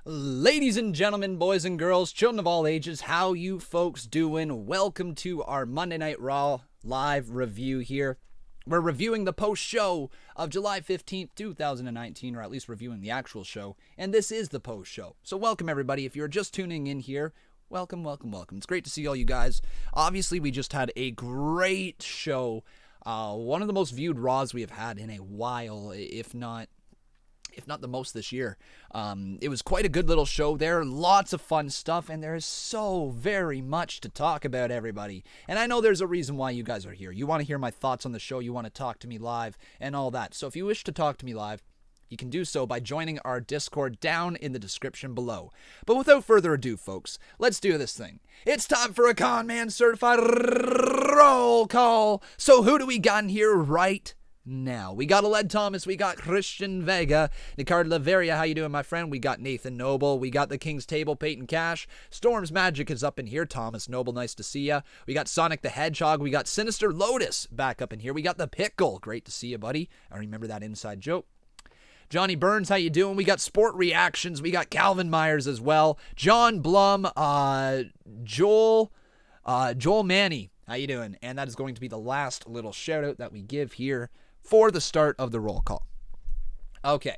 Ladies and gentlemen, boys and girls, children of all ages, how you folks doing? Welcome to our Monday Night Raw live review here. We're reviewing the post-show of July 15th, 2019, or at least reviewing the actual show, and this is the post-show. So welcome, everybody. If you're just tuning in here, welcome. It's great to see all you guys. Obviously, we just had a great show. One of the most viewed Raws we have had in a while, if not the most this year. It was quite a good little show there. Lots of fun stuff, and there is so very much to talk about, everybody. And I know there's a reason why you guys are here. You want to hear my thoughts on the show. You want to talk to me live and all that. So if you wish to talk to me live, you can do so by joining our Discord down in the description below. But without further ado, folks, let's do this thing. It's time for a Conman certified roll call. So who do we got in here right now? We got Aled Thomas, we got Christian Vega, Ricardo Laveria, how you doing, my friend? We got Nathan Noble, we got the King's Table, Peyton Cash, Storm's Magic is up in here, Thomas Noble, nice to see ya. We got Sonic the Hedgehog, we got Sinister Lotus back up in here, we got the Pickle, great to see you, buddy. I remember that inside joke. Johnny Burns, how you doing? We got Sport Reactions, we got Calvin Myers as well, John Blum, Joel Manny, how you doing? And that is going to be the last little shout out that we give here for the start of the roll call. Okay,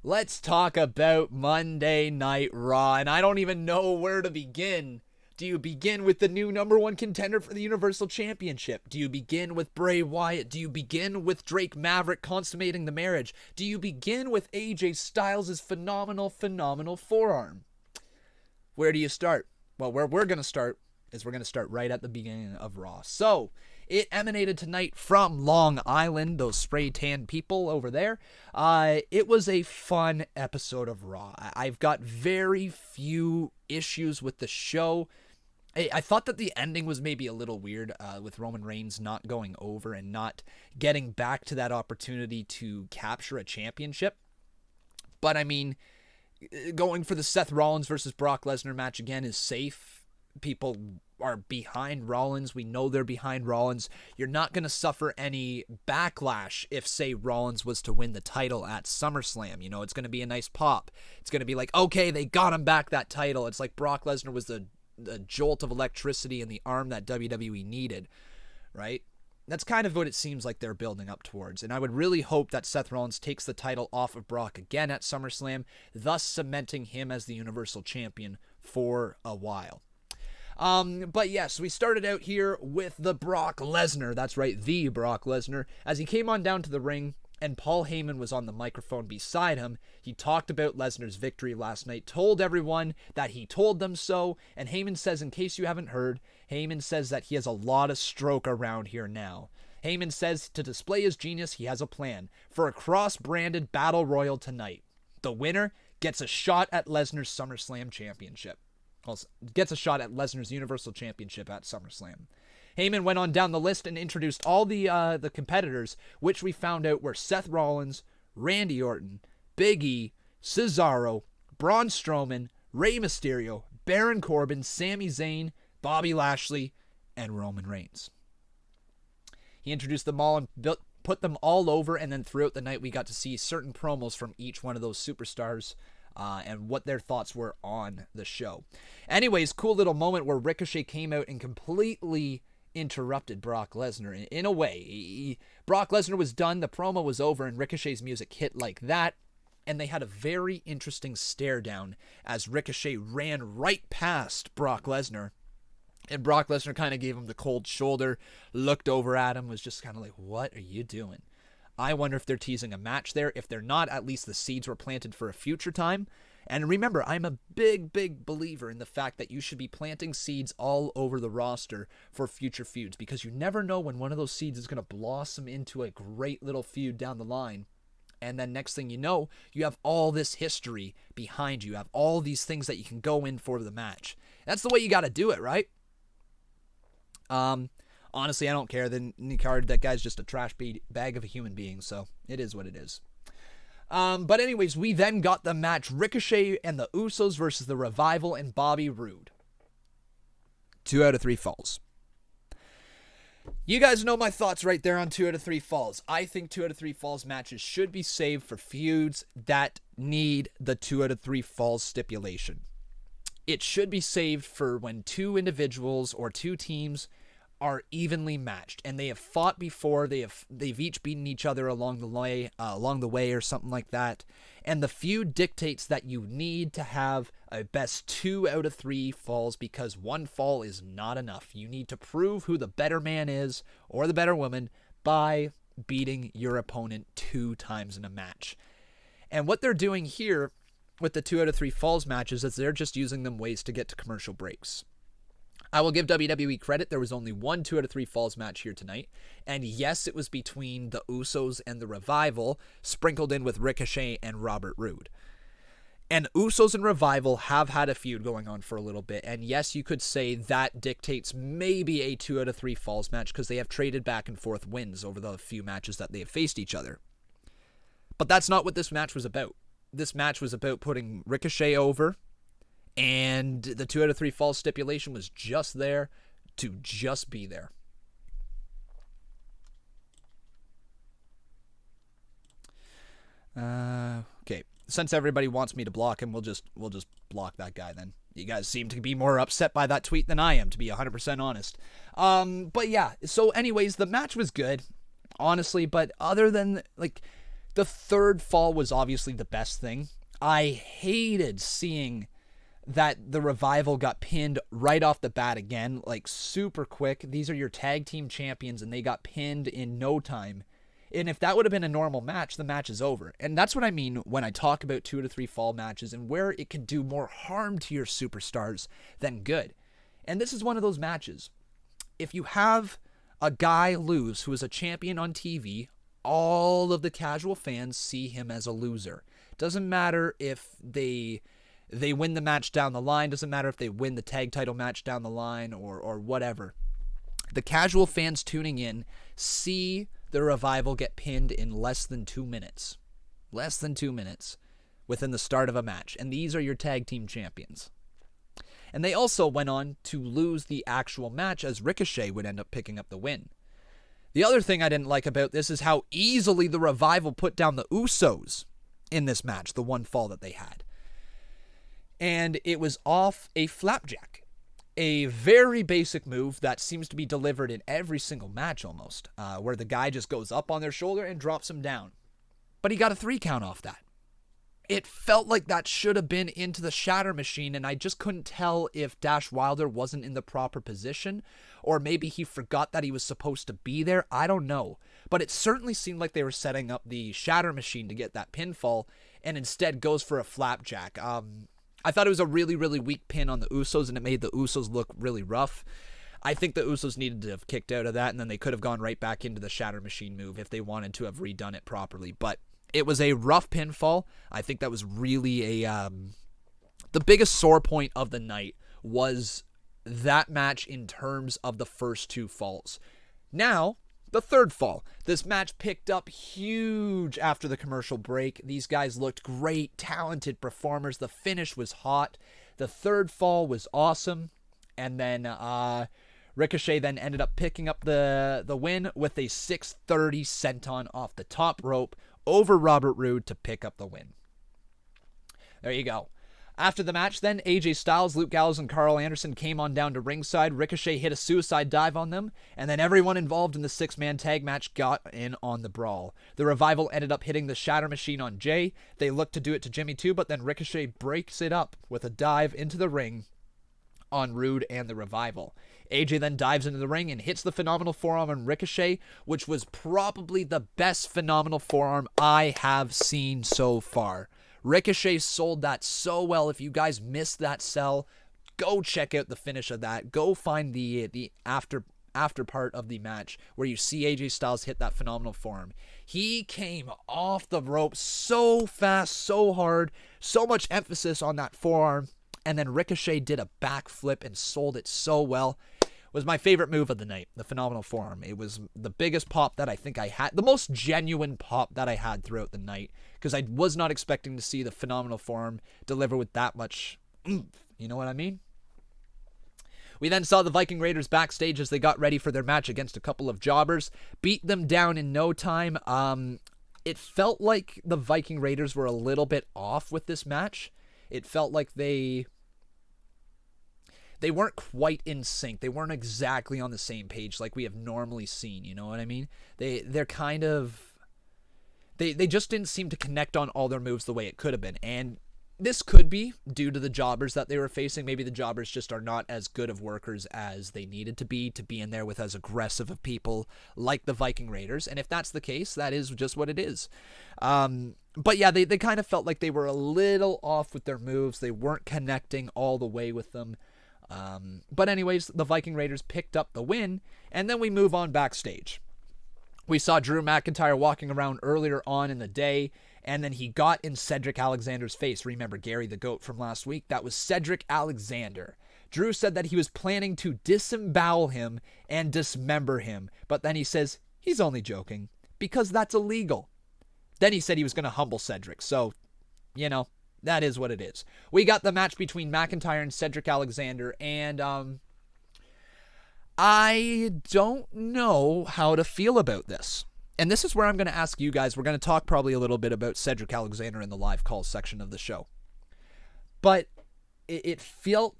let's talk about Monday Night Raw, and I don't even know where to begin. Do you begin with the new number one contender for the Universal Championship? Do you begin with Bray Wyatt? Do you begin with Drake Maverick consummating the marriage? Do you begin with AJ Styles' phenomenal forearm? Where do you start? Well, where we're going to start is we're going to start right at the beginning of Raw. So, it emanated tonight from Long Island, those spray tan people over there. It was a fun episode of Raw. I've got very few issues with the show. I thought that the ending was maybe a little weird with Roman Reigns not going over and not getting back to that opportunity to capture a championship. But I mean, going for the Seth Rollins versus Brock Lesnar match again is safe. People are behind Rollins. We know they're behind Rollins. You're not going to suffer any backlash if, say, Rollins was to win the title at SummerSlam. You know, it's going to be a nice pop. It's going to be like, okay, they got him back that title. It's like Brock Lesnar was the jolt of electricity in the arm that WWE needed, right? That's kind of what it seems like they're building up towards. And I would really hope that Seth Rollins takes the title off of Brock again at SummerSlam, thus cementing him as the Universal Champion for a while. But yes, we started out here with the Brock Lesnar. That's right, the Brock Lesnar. As he came on down to the ring and Paul Heyman was on the microphone beside him, he talked about Lesnar's victory last night, told everyone that he told them so, and Heyman says, in case you haven't heard, Heyman says that he has a lot of stroke around here now. Heyman says to display his genius, he has a plan for a cross-branded battle royal tonight. The winner gets a shot at Lesnar's SummerSlam championship. Gets a shot at Lesnar's Universal Championship at SummerSlam. Heyman went on down the list and introduced all the competitors, which we found out were Seth Rollins, Randy Orton, Big E, Cesaro, Braun Strowman, Rey Mysterio, Baron Corbin, Sami Zayn, Bobby Lashley, and Roman Reigns. He introduced them all and put them all over, and then throughout the night we got to see certain promos from each one of those superstars and what their thoughts were on the show. Anyways, cool little moment where Ricochet came out and completely interrupted Brock Lesnar. In a way, Brock Lesnar was done, the promo was over, and Ricochet's music hit like that, and they had a very interesting stare down as Ricochet ran right past Brock Lesnar, and Brock Lesnar kind of gave him the cold shoulder, looked over at him, was just kind of like, what are you doing? I wonder if they're teasing a match there. If they're not, at least the seeds were planted for a future time. And remember, I'm a big believer in the fact that you should be planting seeds all over the roster for future feuds, because you never know when one of those seeds is going to blossom into a great little feud down the line. And then next thing you know, you have all this history behind you. You have all these things that you can go in for the match. That's the way you got to do it, right? Honestly, I don't care. Then Nicard, that guy's just a trash bag of a human being, so it is what it is. But anyways, we then got the match Ricochet and the Usos versus the Revival and Bobby Roode. 2 out of 3 falls. You guys know my thoughts right there on 2 out of 3 falls. I think 2 out of 3 falls matches should be saved for feuds that need the 2 out of 3 falls stipulation. It should be saved for when 2 individuals or 2 teams are evenly matched and they have fought before, they've each beaten each other along the way or something like that, and the feud dictates that you need to have a best 2 out of 3 falls because 1 fall is not enough. You need to prove who the better man is or the better woman by beating your opponent 2 times in a match. And what they're doing here with the 2 out of 3 falls matches is they're just using them ways to get to commercial breaks. I will give WWE credit. There was only 1 2 out of 3 falls match here tonight. And yes, it was between the Usos and the Revival, sprinkled in with Ricochet and Robert Roode. And Usos and Revival have had a feud going on for a little bit. And yes, you could say that dictates maybe a 2 out of 3 falls match because they have traded back and forth wins over the few matches that they have faced each other. But that's not what this match was about. This match was about putting Ricochet over. And the 2 out of 3 falls stipulation was just there to just be there. Okay. Since everybody wants me to block him, we'll just block that guy then. You guys seem to be more upset by that tweet than I am, to be 100% honest. But yeah, so anyways, the match was good, honestly, but other than, like, the 3rd fall was obviously the best thing. I hated seeing that the Revival got pinned right off the bat again, like super quick. These are your tag team champions, and they got pinned in no time. And if that would have been a normal match, the match is over. And that's what I mean when I talk about 2 out of 3 fall matches and where it can do more harm to your superstars than good. And this is one of those matches. If you have a guy lose who is a champion on TV, all of the casual fans see him as a loser. Doesn't matter if they win the match down the line. Doesn't matter if they win the tag title match down the line or whatever. The casual fans tuning in see the Revival get pinned in less than 2 minutes. Less than 2 minutes within the start of a match. And these are your tag team champions. And they also went on to lose the actual match as Ricochet would end up picking up the win. The other thing I didn't like about this is how easily the Revival put down the Usos in this match, the 1 fall that they had. And it was off a flapjack. A very basic move that seems to be delivered in every single match almost, where the guy just goes up on their shoulder and drops him down. But he got a 3 count off that. It felt like that should have been into the shatter machine, and I just couldn't tell if Dash Wilder wasn't in the proper position, or maybe he forgot that he was supposed to be there. I don't know. But it certainly seemed like they were setting up the shatter machine to get that pinfall, and instead goes for a flapjack. I thought it was a really, really weak pin on the Usos, and it made the Usos look really rough. I think the Usos needed to have kicked out of that, and then they could have gone right back into the shatter machine move if they wanted to have redone it properly. But it was a rough pinfall. I think that was really the biggest sore point of the night was that match in terms of the first 2 falls. Now, the 3rd fall. This match picked up huge after the commercial break. These guys looked great, talented performers. The finish was hot. The 3rd fall was awesome. And then Ricochet then ended up picking up the win with a 630 senton off the top rope over Robert Roode to pick up the win. There you go. After the match then, AJ Styles, Luke Gallows, and Carl Anderson came on down to ringside. Ricochet hit a suicide dive on them, and then everyone involved in the 6-man tag match got in on the brawl. The Revival ended up hitting the shatter machine on Jay. They looked to do it to Jimmy too, but then Ricochet breaks it up with a dive into the ring on Roode and the Revival. AJ then dives into the ring and hits the phenomenal forearm on Ricochet, which was probably the best phenomenal forearm I have seen so far. Ricochet sold that so well. If you guys missed that sell, go check out the finish of that. Go find the after part of the match where you see AJ Styles hit that phenomenal forearm. He came off the rope so fast, so hard, so much emphasis on that forearm, and then Ricochet did a backflip and sold it so well. It was my favorite move of the night, the phenomenal forearm. It was the biggest pop that I think I had, the most genuine pop that I had throughout the night, because I was not expecting to see the phenomenal forearm deliver with that much oomph. You know what I mean? We then saw the Viking Raiders backstage as they got ready for their match against a couple of jobbers. Beat them down in no time. It felt like the Viking Raiders were a little bit off with this match. It felt like they weren't quite in sync. They weren't exactly on the same page like we have normally seen, you know what I mean? They're kind of... They just didn't seem to connect on all their moves the way it could have been. And this could be due to the jobbers that they were facing. Maybe the jobbers just are not as good of workers as they needed to be in there with as aggressive of people like the Viking Raiders. And if that's the case, that is just what it is. But yeah, they kind of felt like they were a little off with their moves. They weren't connecting all the way with them. But anyways, the Viking Raiders picked up the win, and then we move on backstage. We saw Drew McIntyre walking around earlier on in the day, and then he got in Cedric Alexander's face. Remember Gary the Goat from last week? That was Cedric Alexander. Drew said that he was planning to disembowel him and dismember him, but then he says he's only joking because that's illegal. Then he said he was going to humble Cedric, so, you know, that is what it is. We got the match between McIntyre and Cedric Alexander, and I don't know how to feel about this. And this is where I'm going to ask you guys. We're going to talk probably a little bit about Cedric Alexander in the live call section of the show. But it felt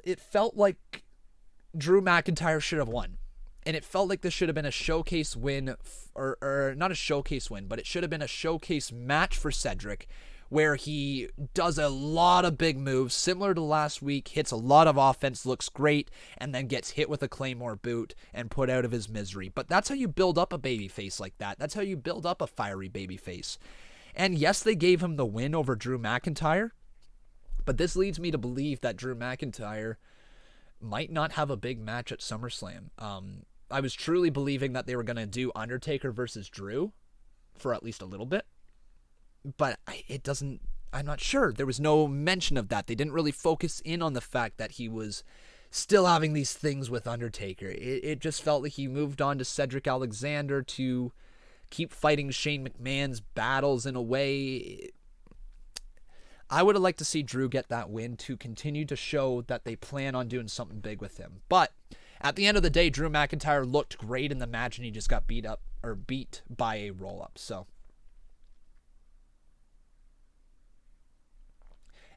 like Drew McIntyre should have won. And it felt like this should have been a showcase win, or not a showcase win, but it should have been a showcase match for Cedric, where he does a lot of big moves, similar to last week, hits a lot of offense, looks great, and then gets hit with a Claymore boot and put out of his misery. But that's how you build up a babyface like that. That's how you build up a fiery babyface. And yes, they gave him the win over Drew McIntyre, but this leads me to believe that Drew McIntyre might not have a big match at SummerSlam. I was truly believing that they were going to do Undertaker versus Drew for at least a little bit. But I'm not sure. There was no mention of that. They didn't really focus in on the fact that he was still having these things with Undertaker. It just felt like he moved on to Cedric Alexander to keep fighting Shane McMahon's battles in a way. I would have liked to see Drew get that win to continue to show that they plan on doing something big with him. But at the end of the day, Drew McIntyre looked great in the match, and he just got beat by a roll-up. So...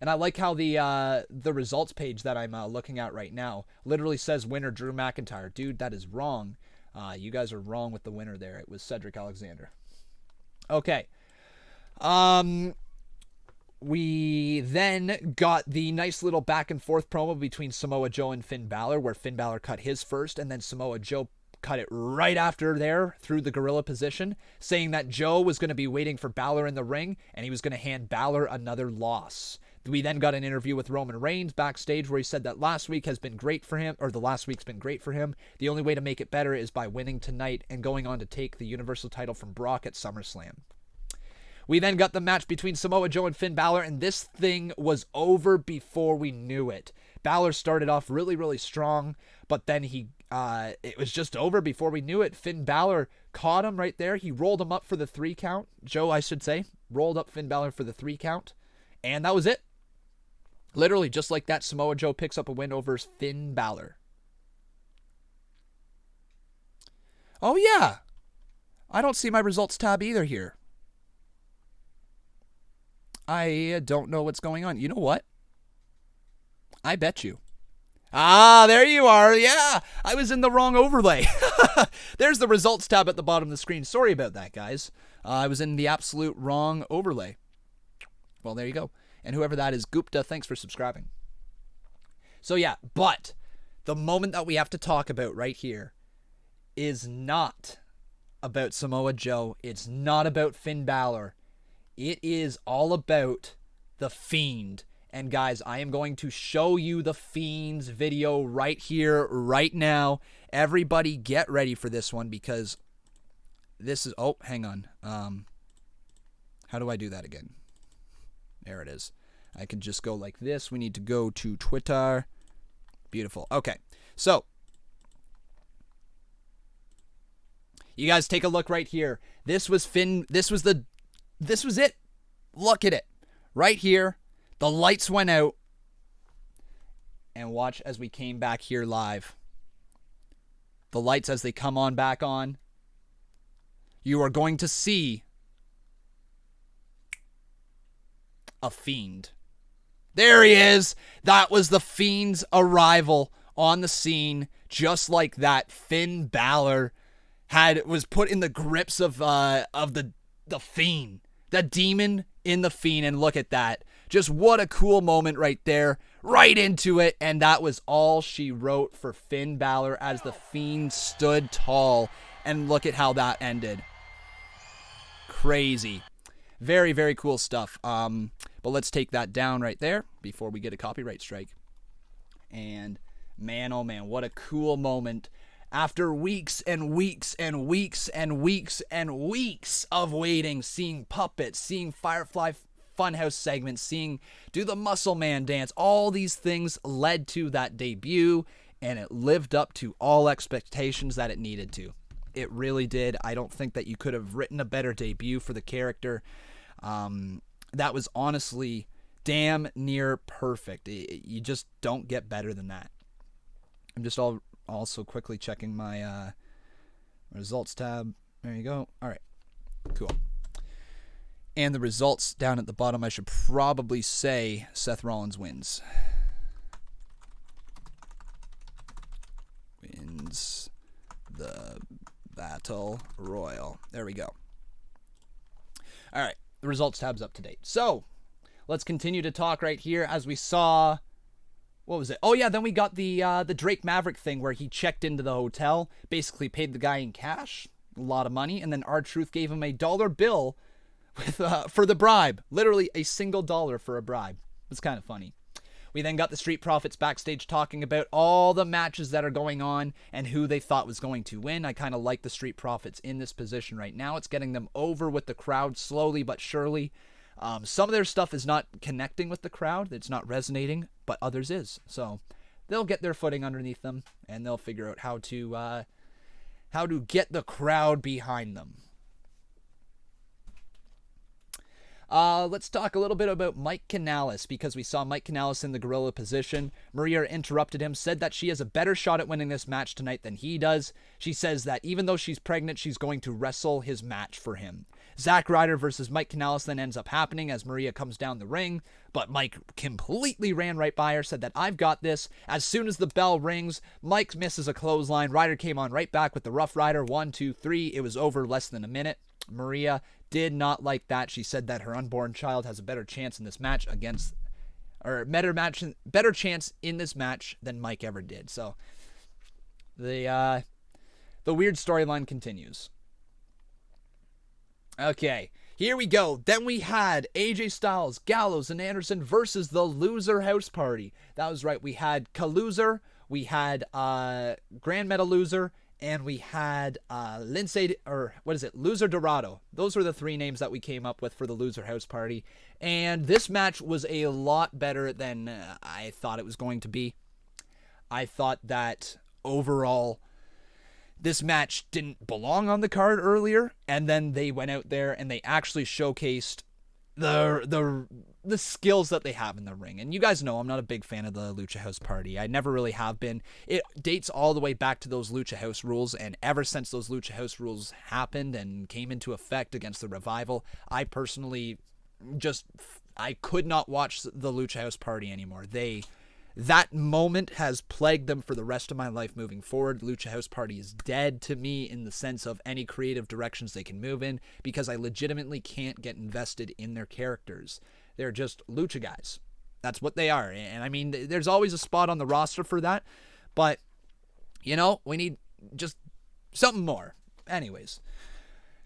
And I like how the results page that I'm looking at right now literally says winner Drew McIntyre. Dude, that is wrong. You guys are wrong with the winner there. It was Cedric Alexander. Okay. We then got the nice little back and forth promo between Samoa Joe and Finn Balor, where Finn Balor cut his first, and then Samoa Joe cut it right after there through the gorilla position, saying that Joe was going to be waiting for Balor in the ring, and he was going to hand Balor another loss. We then got an interview with Roman Reigns backstage where he said that last week's been great for him. The only way to make it better is by winning tonight and going on to take the Universal title from Brock at SummerSlam. We then got the match between Samoa Joe and Finn Balor, and this thing was over before we knew it. Balor started off really, really strong, but then it was just over before we knew it. Finn Balor caught him right there. He rolled him up for the 3 count. Joe, I should say, rolled up Finn Balor for the 3 count. And that was it. Literally, just like that, Samoa Joe picks up a win over Finn Balor. Oh, yeah. I don't see my results tab either here. I don't know what's going on. You know what? I bet you. Ah, there you are. Yeah, I was in the wrong overlay. There's the results tab at the bottom of the screen. Sorry about that, guys. I was in the absolute wrong overlay. Well, there you go. And whoever that is, Gupta, thanks for subscribing. So yeah, but the moment that we have to talk about right here is not about Samoa Joe. It's not about Finn Balor. It is all about the Fiend. And guys, I am going to show you the Fiend's video right here, right now. Everybody get ready for this one because this is... Oh, hang on. How do I do that again? There it is. I can just go like this. We need to go to Twitter. Beautiful. Okay. So, you guys take a look right here. This was Finn. This was it. Look at it. Right here. The lights went out. And watch as we came back here live. the lights as they come on back on, you are going to see a Fiend. There he is. That was the Fiend's arrival on the scene. Just like that, Finn Balor was put in the grips of the Fiend, the demon in the Fiend, and look at that. Just what a cool moment right there, right into it, and that was all she wrote for Finn Balor as the Fiend stood tall, and look at how that ended. Crazy. Very, very cool stuff. But let's take that down right there before we get a copyright strike. And man, oh man, what a cool moment. After weeks and weeks and weeks and weeks and weeks of waiting, seeing puppets, seeing Firefly Funhouse segments, seeing do the Muscle Man dance, all these things led to that debut, and it lived up to all expectations that it needed to. It really did. I don't think that you could have written a better debut for the character. That was honestly damn near perfect. You just don't get better than that. I'm just also quickly checking my results tab. There you go. All right, cool. And the results down at the bottom, I should probably say Seth Rollins wins. Wins the Battle Royal. There we go. All right, the results tab's up to date. So let's continue to talk right here as we saw. What was it? Oh yeah, then we got the Drake Maverick thing where he checked into the hotel, basically paid the guy in cash, a lot of money, and then R-Truth gave him a dollar bill with for the bribe. Literally a single dollar for a bribe. It's kind of funny. We then got the Street Profits backstage talking about all the matches that are going on and who they thought was going to win. I kind of like the Street Profits in this position right now. It's getting them over with the crowd slowly but surely. Some of their stuff is not connecting with the crowd. It's not resonating, but others is. So they'll get their footing underneath them, and they'll figure out how to get the crowd behind them. Let's talk a little bit about Mike Kanellis, because we saw Mike Kanellis in the gorilla position. Maria interrupted him, said that she has a better shot at winning this match tonight than he does. She says that even though she's pregnant, she's going to wrestle his match for him. Zack Ryder versus Mike Kanellis then ends up happening as Maria comes down the ring, but Mike completely ran right by her, said that I've got this. As soon as the bell rings, Mike misses a clothesline. Ryder came on right back with the Rough Rider. 1, 2, 3. It was over less than a minute. Maria did not like that. She said that her unborn child has a better chance in this match better chance in this match than Mike ever did. So the weird storyline continues. Okay, here we go. Then we had AJ Styles, Gallows, and Anderson versus the Loser House Party. That was right. We had Ka-Loser, we had Grand Meta Loser, and we had Loser Dorado. Those were the three names that we came up with for the Loser House Party. And this match was a lot better than I thought it was going to be. I thought that overall, this match didn't belong on the card earlier, and then they went out there and they actually showcased the skills that they have in the ring. And you guys know I'm not a big fan of the Lucha House Party. I never really have been. It dates all the way back to those Lucha House rules, and ever since those Lucha House rules happened and came into effect against the Revival, I personally I could not watch the Lucha House Party anymore. That moment has plagued them for the rest of my life moving forward. Lucha House Party is dead to me in the sense of any creative directions they can move in, because I legitimately can't get invested in their characters. They're just Lucha guys. That's what they are. And I mean, there's always a spot on the roster for that, but we need just something more. Anyways,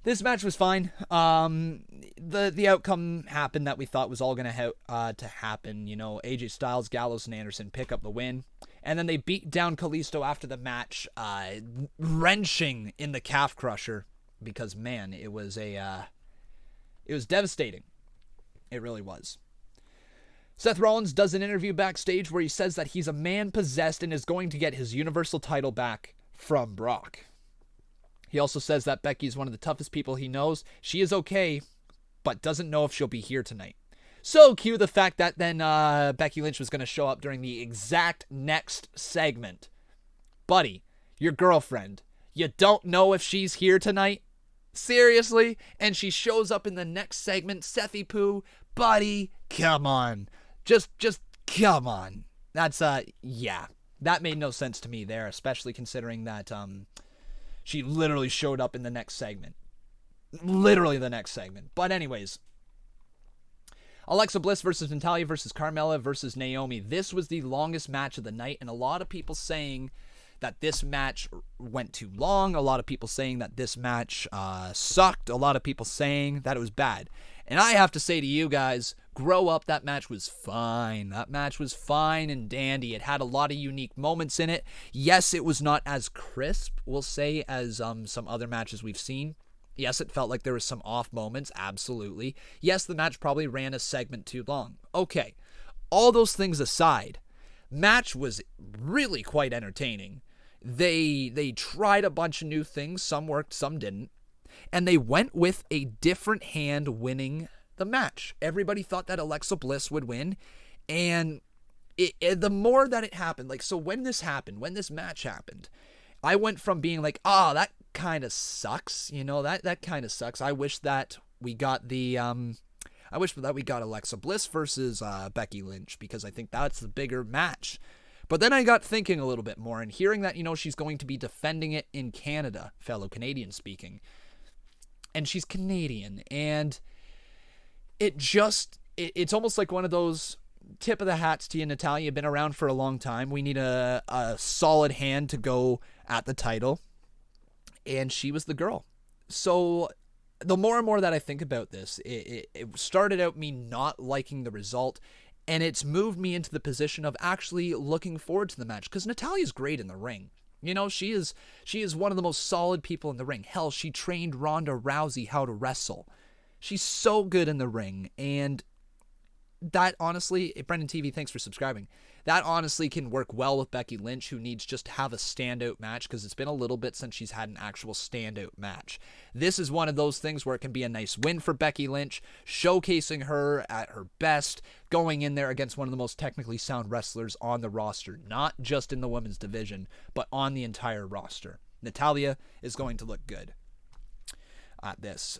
this match was fine. The outcome happened that we thought was all going to happen. AJ Styles, Gallows, and Anderson pick up the win. And then they beat down Kalisto after the match, wrenching in the calf crusher, because, man, it was devastating. It really was. Seth Rollins does an interview backstage where he says that he's a man possessed and is going to get his Universal title back from Brock. He also says that Becky's one of the toughest people he knows. She is okay, but doesn't know if she'll be here tonight. So cue the fact that then Becky Lynch was going to show up during the exact next segment. Buddy, your girlfriend. You don't know if she's here tonight? Seriously? And she shows up in the next segment. Sethy Poo, buddy, come on. Just come on. That's, yeah. That made no sense to me there, especially considering that, she literally showed up in the next segment. Literally the next segment. But anyways, Alexa Bliss versus Natalya versus Carmella versus Naomi. This was the longest match of the night, and a lot of people saying that this match went too long. A lot of people saying that this match sucked. A lot of people saying that it was bad. And I have to say to you guys, grow up, that match was fine. That match was fine and dandy. It had a lot of unique moments in it. Yes, it was not as crisp, we'll say, as some other matches we've seen. Yes, it felt like there was some off moments, absolutely. Yes, the match probably ran a segment too long. Okay, all those things aside, match was really quite entertaining. They tried a bunch of new things, some worked, some didn't, and they went with a different hand winning the match. Everybody thought that Alexa Bliss would win, and the more that it happened, like, so when this match happened, I went from being like, that kind of sucks, that kind of sucks. I wish that we got Alexa Bliss versus Becky Lynch, because I think that's the bigger match. But then I got thinking a little bit more, and hearing that, she's going to be defending it in Canada, fellow Canadian speaking, and she's Canadian, and it's almost like one of those tip of the hats to you, Natalya. You've been around for a long time. We need a solid hand to go at the title, and she was the girl. So the more and more that I think about this, it started out me not liking the result, and it's moved me into the position of actually looking forward to the match, because Natalya's great in the ring. She is one of the most solid people in the ring. Hell, she trained Ronda Rousey how to wrestle. She's so good in the ring, and that honestly, Brendan TV, thanks for subscribing. That honestly can work well with Becky Lynch, who needs just to have a standout match, because it's been a little bit since she's had an actual standout match. This is one of those things where it can be a nice win for Becky Lynch, showcasing her at her best, going in there against one of the most technically sound wrestlers on the roster, not just in the women's division, but on the entire roster. Natalya is going to look good at this.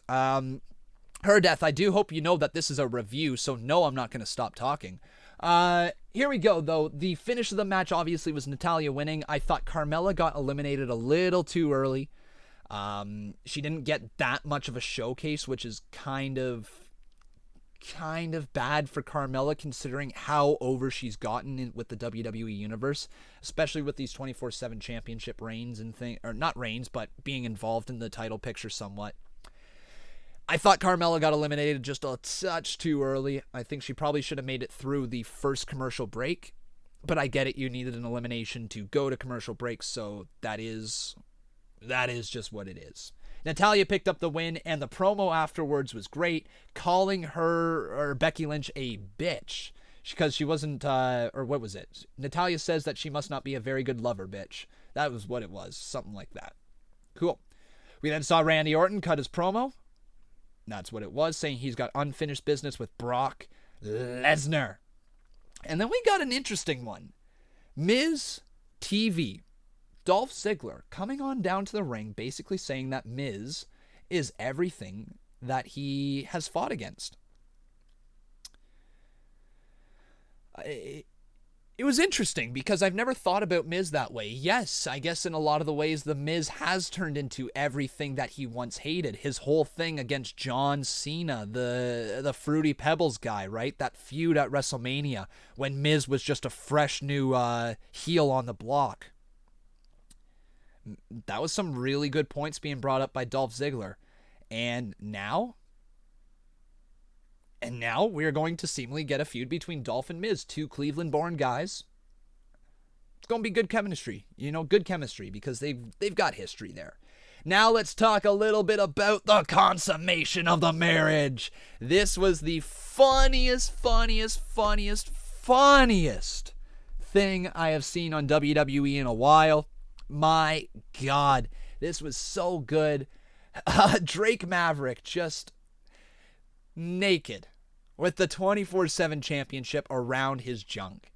Her death, I do hope you know that this is a review, so no, I'm not going to stop talking. Here we go, though. The finish of the match obviously was Natalya winning. I thought Carmella got eliminated a little too early. She didn't get that much of a showcase, which is kind of bad for Carmella, considering how over she's gotten with the WWE Universe, especially with these 24/7 championship reigns and or not reigns, but being involved in the title picture somewhat. I thought Carmella got eliminated just a touch too early. I think she probably should have made it through the first commercial break, but I get it. You needed an elimination to go to commercial break, so that is just what it is. Natalya picked up the win, and the promo afterwards was great, calling her, or Becky Lynch, a bitch, because she wasn't, or what was it? Natalya says that she must not be a very good lover, bitch. That was what it was, something like that. Cool. We then saw Randy Orton cut his promo. That's what it was, saying he's got unfinished business with Brock Lesnar. And then we got an interesting one. Miz TV, Dolph Ziggler, coming on down to the ring, basically saying that Miz is everything that he has fought against. It was interesting, because I've never thought about Miz that way. Yes, I guess in a lot of the ways the Miz has turned into everything that he once hated. His whole thing against John Cena, the Fruity Pebbles guy, right? That feud at WrestleMania when Miz was just a fresh new heel on the block. That was some really good points being brought up by Dolph Ziggler. And now we are going to seemingly get a feud between Dolph and Miz, two Cleveland-born guys. It's going to be good chemistry. Good chemistry, because they've got history there. Now let's talk a little bit about the consummation of the marriage. This was the funniest thing I have seen on WWE in a while. My God, this was so good. Drake Maverick just naked with the 24/7 championship around his junk.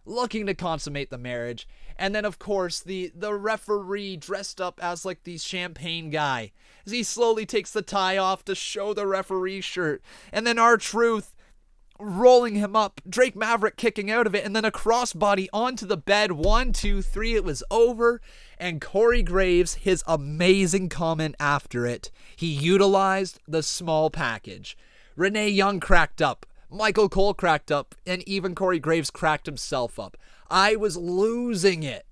looking to consummate the marriage. And then, of course, the referee dressed up as like the champagne guy as he slowly takes the tie off to show the referee shirt. And then R-Truth rolling him up, Drake Maverick kicking out of it, and then a crossbody onto the bed. 1, 2, 3, it was over. And Corey Graves, his amazing comment after it, he utilized the small package. Renee Young cracked up, Michael Cole cracked up, and even Corey Graves cracked himself up. I was losing it.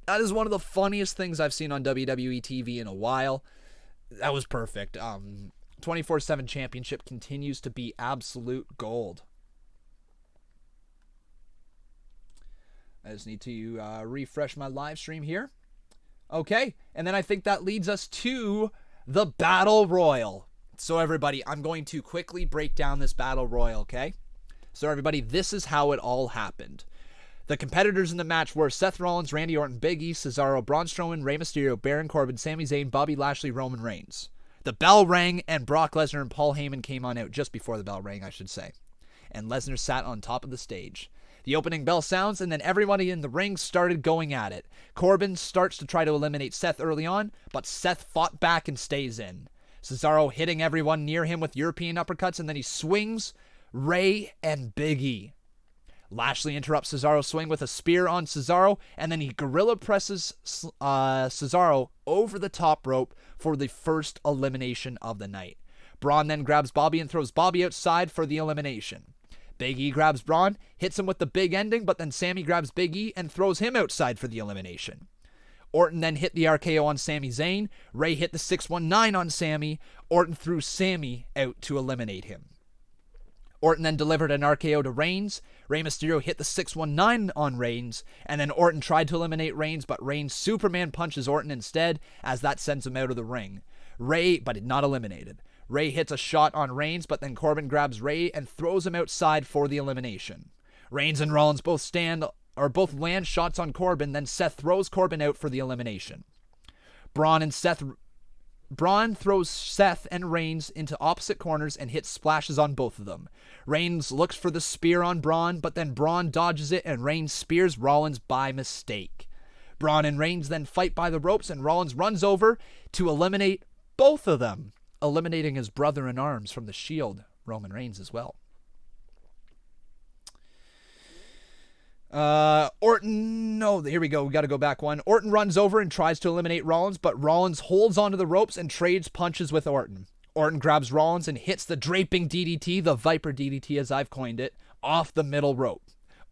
That is one of the funniest things I've seen on WWE TV in a while. That was perfect. 24/7 Championship continues to be absolute gold. I just need to refresh my live stream here. Okay, and then I think that leads us to the Battle Royal. So everybody, I'm going to quickly break down this Battle Royal, okay? So everybody, this is how it all happened. The competitors in the match were Seth Rollins, Randy Orton, Big E, Cesaro, Braun Strowman, Rey Mysterio, Baron Corbin, Sami Zayn, Bobby Lashley, Roman Reigns. The bell rang, and Brock Lesnar and Paul Heyman came on out just before the bell rang, I should say. And Lesnar sat on top of the stage. The opening bell sounds, and then everybody in the ring started going at it. Corbin starts to try to eliminate Seth early on, but Seth fought back and stays in. Cesaro hitting everyone near him with European uppercuts, and then he swings Rey and Big E. Lashley interrupts Cesaro's swing with a spear on Cesaro, and then he gorilla presses Cesaro over the top rope for the first elimination of the night. Braun then grabs Bobby and throws Bobby outside for the elimination. Big E grabs Braun, hits him with the big ending, but then Sami grabs Big E and throws him outside for the elimination. Orton then hit the RKO on Sami Zayn. Rey hit the 619 on Sami. Orton threw Sami out to eliminate him. Orton then delivered an RKO to Reigns. Rey Mysterio hit the 619 on Reigns, and then Orton tried to eliminate Reigns, but Reigns Superman punches Orton instead, as that sends him out of the ring. Rey, but not eliminated. Rey hits a shot on Reigns, but then Corbin grabs Rey and throws him outside for the elimination. Reigns and Rollins both land shots on Corbin, then Seth throws Corbin out for the elimination. Braun throws Seth and Reigns into opposite corners and hits splashes on both of them. Reigns looks for the spear on Braun, but then Braun dodges it and Reigns spears Rollins by mistake. Braun and Reigns then fight by the ropes, and Rollins runs over to eliminate both of them, eliminating his brother-in-arms from the Shield, Roman Reigns, as well. Here we go. We got to go back one. Orton runs over and tries to eliminate Rollins, but Rollins holds onto the ropes and trades punches with Orton. Orton grabs Rollins and hits the draping DDT, the Viper DDT as I've coined it, off the middle rope.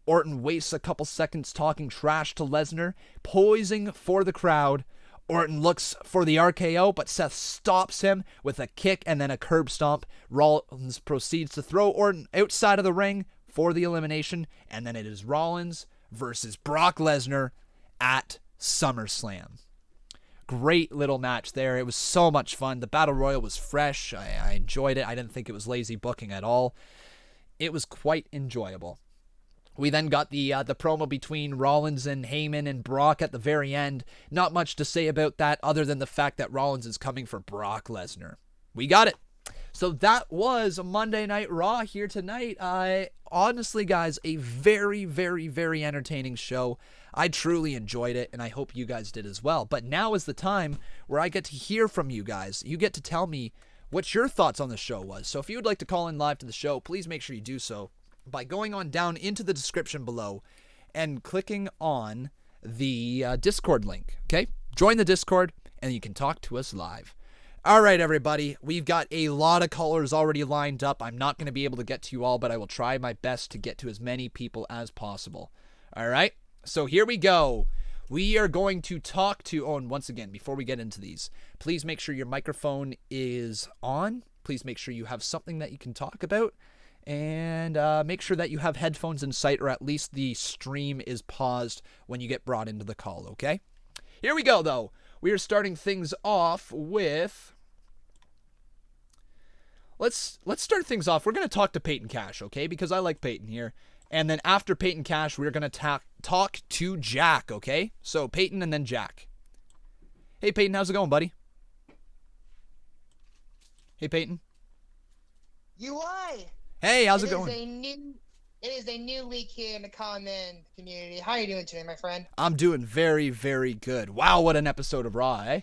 Orton wastes a couple seconds talking trash to Lesnar, posing for the crowd. Orton looks for the RKO, but Seth stops him with a kick and then a curb stomp. Rollins proceeds to throw Orton outside of the ring for the elimination, and then it is Rollins versus Brock Lesnar at SummerSlam. Great little match there. It was so much fun. The Battle Royal was fresh. I enjoyed it. I didn't think it was lazy booking at all. It was quite enjoyable. We then got the promo between Rollins and Heyman and Brock at the very end. Not much to say about that other than the fact that Rollins is coming for Brock Lesnar. We got it. So that was Monday Night Raw here tonight. Honestly, guys, a very, very, very entertaining show. I truly enjoyed it, and I hope you guys did as well. But now is the time where I get to hear from you guys. You get to tell me what your thoughts on the show was. So if you would like to call in live to the show, please make sure you do so by going on down into the description below and clicking on the Discord link, okay? Join the Discord, and you can talk to us live. All right, everybody, we've got a lot of callers already lined up. I'm not going to be able to get to you all, but I will try my best to get to as many people as possible. All right, so here we go. We are going to talk to, and once again, before we get into these, please make sure your microphone is on. Please make sure you have something that you can talk about. And make sure that you have headphones in sight, or at least the stream is paused when you get brought into the call, okay? Here we go, though. We are starting things off with... Let's start things off. We're going to talk to Peyton Cash, okay? Because I like Peyton here. And then after Peyton Cash, we're going to talk to Jack, okay? So Peyton and then Jack. Hey, Peyton, how's it going, buddy? Hey, Peyton. UI. Hey, how's it going? It is a new week here in the Conman community. How are you doing today, my friend? I'm doing very, very good. Wow, what an episode of Raw, eh?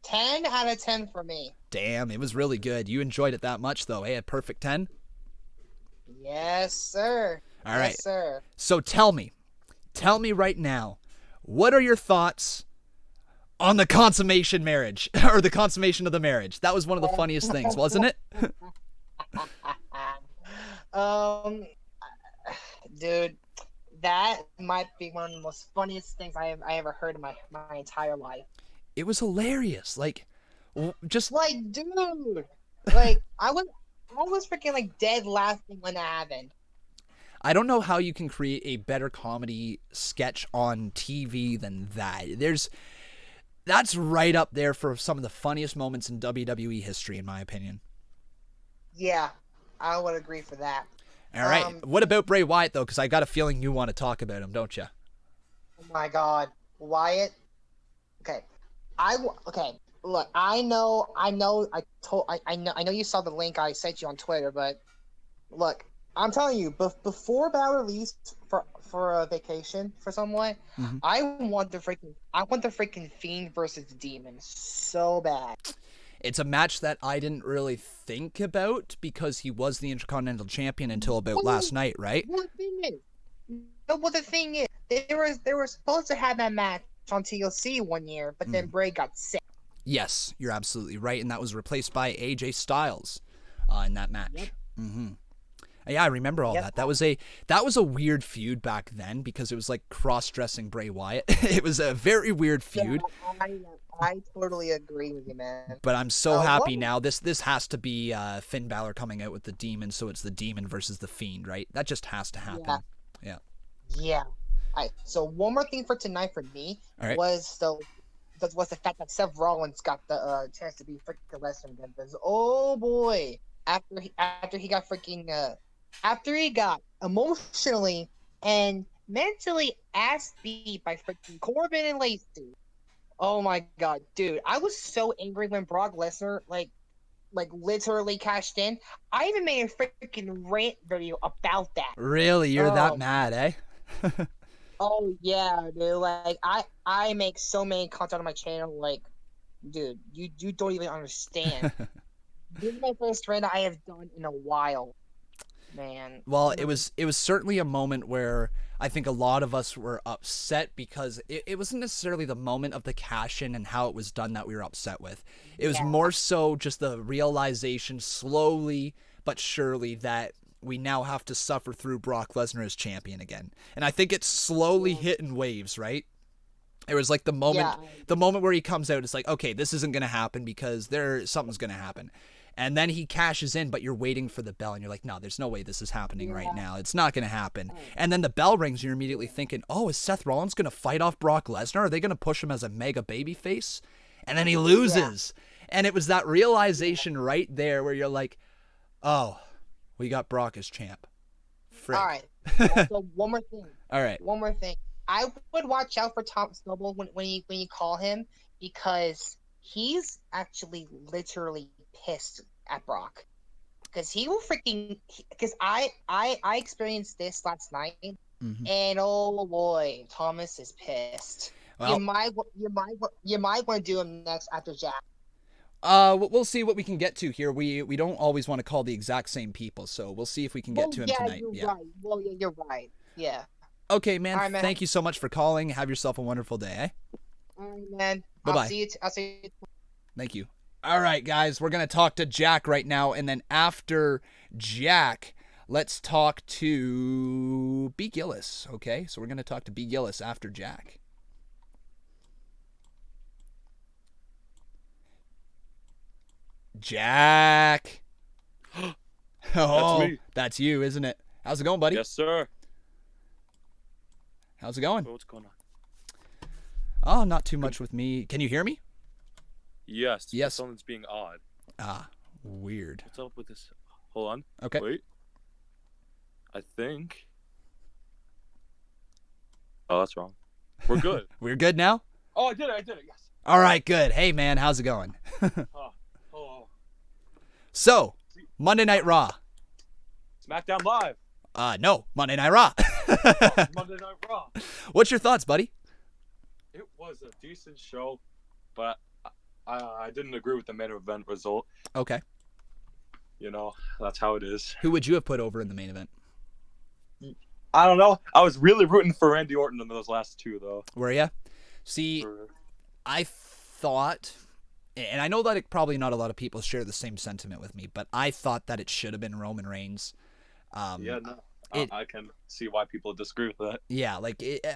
10 out of 10 for me. Damn, it was really good. You enjoyed it that much, though, eh? A perfect 10? Yes, sir. All right. Yes, sir. So tell me right now, what are your thoughts on the consummation marriage, or the consummation of the marriage? That was one of the funniest things, wasn't it? Dude, that might be one of the most funniest things I ever heard in my entire life. It was hilarious. Like, just like, dude, like I was freaking like dead laughing when that happened. I don't know how you can create a better comedy sketch on TV than that. That's right up there for some of the funniest moments in WWE history, in my opinion. Yeah, I would agree for that. All right. What about Bray Wyatt, though? Because I got a feeling you want to talk about him, don't you? Oh my God, Wyatt. Okay, Look, I know you saw the link I sent you on Twitter, but look, I'm telling you, before Balor leaves for a vacation for someone, mm-hmm. I want the freaking Fiend versus the Demon so bad. It's a match that I didn't really think about because he was the Intercontinental Champion until about last night, right? Well, the thing is, they were supposed to have that match on TLC one year, but then Bray got sick. Yes, you're absolutely right, and that was replaced by AJ Styles in that match. Yep. Mm-hmm. Yeah, I remember all that. That was a weird feud back then because it was like cross-dressing Bray Wyatt. It was a very weird feud. Yeah, I totally agree with you, man. But I'm so happy now. This has to be Finn Balor coming out with the Demon, so it's the Demon versus the Fiend, right? That just has to happen. Yeah. Yeah. All right. So one more thing for tonight for me was the fact that Seth Rollins got the chance to be freaking Lesnar again. Because oh boy, after he got emotionally and mentally ass beat by freaking Corbin and Lacey. Oh my God, dude! I was so angry when Brock Lesnar like literally cashed in. I even made a freaking rant video about that. Really, you're that mad, eh? Oh yeah, dude. Like I make so many content on my channel. Like, dude, you don't even understand. This is my first rant I have done in a while, man. Well, it was certainly a moment where I think a lot of us were upset because it wasn't necessarily the moment of the cash-in and how it was done that we were upset with. It was more so just the realization, slowly but surely, that we now have to suffer through Brock Lesnar as champion again. And I think it's slowly hit in waves, right? It was like the moment where he comes out, it's like, okay, this isn't going to happen because something's going to happen. And then he cashes in, but you're waiting for the bell, and you're like, no, there's no way this is happening right now. It's not going to happen. And then the bell rings, and you're immediately thinking, oh, is Seth Rollins going to fight off Brock Lesnar? Are they going to push him as a mega babyface? And then he loses. And it was that realization right there where you're like, oh, we got Brock as champ. Frick. All right. So one more thing. All right. One more thing. I would watch out for Tom Snowball when you call him, because he's actually literally pissed at Brock, because he will freaking, because I experienced this last night, and oh boy, Thomas is pissed. Well, you might want to do him next after Jack. We'll see what we can get to here. We don't always want to call the exact same people, so we'll see if we can get to him tonight. You're right. Well, yeah, you're right. Yeah. Okay, man. Right, man. Thank you so much for calling. Have yourself a wonderful day, eh? All right, man. Bye-bye. I'll see you. Thank you. All right, guys. We're going to talk to Jack right now, and then after Jack, let's talk to B. Gillis, okay? So we're going to talk to B. Gillis after Jack. Jack. Oh, that's me. That's you, isn't it? How's it going, buddy? Yes, sir. How's it going? What's going on? Oh, not too much with me. Can you hear me? Yes. Yes. Something's being odd. Ah, weird. What's up with this? Hold on. Okay. Wait. I think. Oh, that's wrong. We're good. We're good now? Oh, I did it. Yes. All right, good. Hey, man, how's it going? Oh. So, Monday Night Raw. SmackDown Live. No, Monday Night Raw. Monday Night Raw. What's your thoughts, buddy? It was a decent show, but I didn't agree with the main event result. Okay. You know, that's how it is. Who would you have put over in the main event? I don't know. I was really rooting for Randy Orton in those last two, though. Were ya? See, I thought, and I know that probably not a lot of people share the same sentiment with me, but I thought that it should have been Roman Reigns. I can see why people disagree with that. Yeah,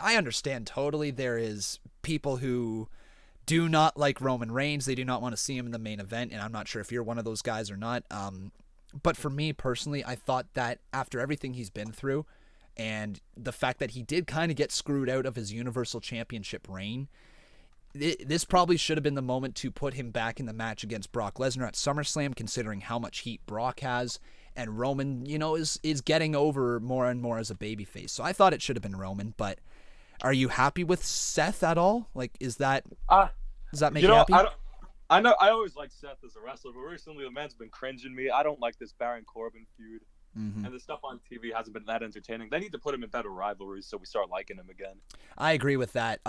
I understand totally. There is people who do not like Roman Reigns. They do not want to see him in the main event, and I'm not sure if you're one of those guys or not. But for me personally, I thought that after everything he's been through, and the fact that he did kind of get screwed out of his Universal Championship reign, this probably should have been the moment to put him back in the match against Brock Lesnar at SummerSlam, considering how much heat Brock has, and Roman, is getting over more and more as a babyface. So I thought it should have been Roman, but are you happy with Seth at all? Does that make you happy? I know I always liked Seth as a wrestler, but recently the man's been cringing me. I don't like this Baron Corbin feud. And the stuff on TV hasn't been that entertaining. They need to put him in better rivalries so we start liking him again. I agree with that.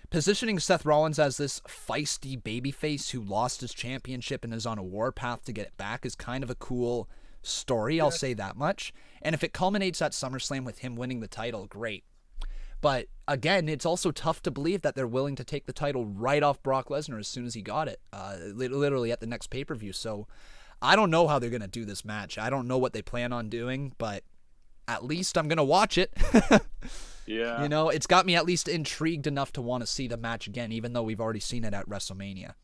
Positioning Seth Rollins as this feisty babyface who lost his championship and is on a warpath to get it back is kind of a cool story, I'll say that much. And if it culminates at SummerSlam with him winning the title, great. But again, it's also tough to believe that they're willing to take the title right off Brock Lesnar as soon as he got it, literally at the next pay-per-view. So I don't know how they're going to do this match. I don't know what they plan on doing, but at least I'm going to watch it. Yeah. It's got me at least intrigued enough to want to see the match again, even though we've already seen it at WrestleMania.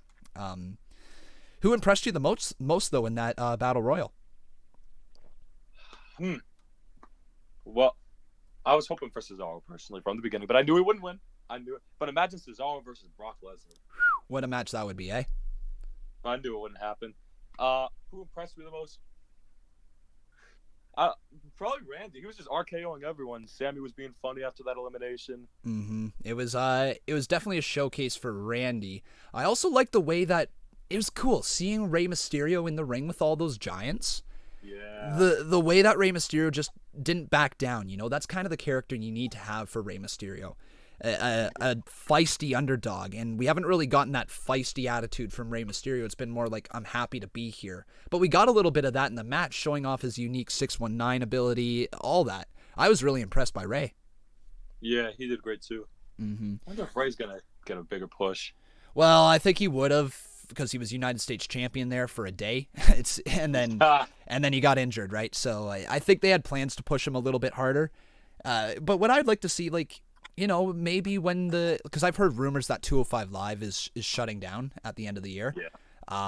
Who impressed you the most though, in that Battle Royal? Well, I was hoping for Cesaro personally from the beginning, but I knew he wouldn't win. I knew it. But imagine Cesaro versus Brock Lesnar. What a match that would be, eh? I knew it wouldn't happen. Who impressed me the most? Probably Randy. He was just RKOing everyone. Sammy was being funny after that elimination. It was definitely a showcase for Randy. I also liked the way that it was cool seeing Rey Mysterio in the ring with all those giants. Yeah. The way that Rey Mysterio just didn't back down, that's kind of the character you need to have for Rey Mysterio. A feisty underdog, and we haven't really gotten that feisty attitude from Rey Mysterio. It's been more like, I'm happy to be here. But we got a little bit of that in the match, showing off his unique 619 ability, all that. I was really impressed by Rey. Yeah, he did great too. I wonder if Rey's gonna get a bigger push. Well, I think he would have, because he was United States champion there for a day. and then he got injured, right? So I think they had plans to push him a little bit harder. But what I'd like to see, maybe because I've heard rumors that 205 Live is shutting down at the end of the year. Yeah.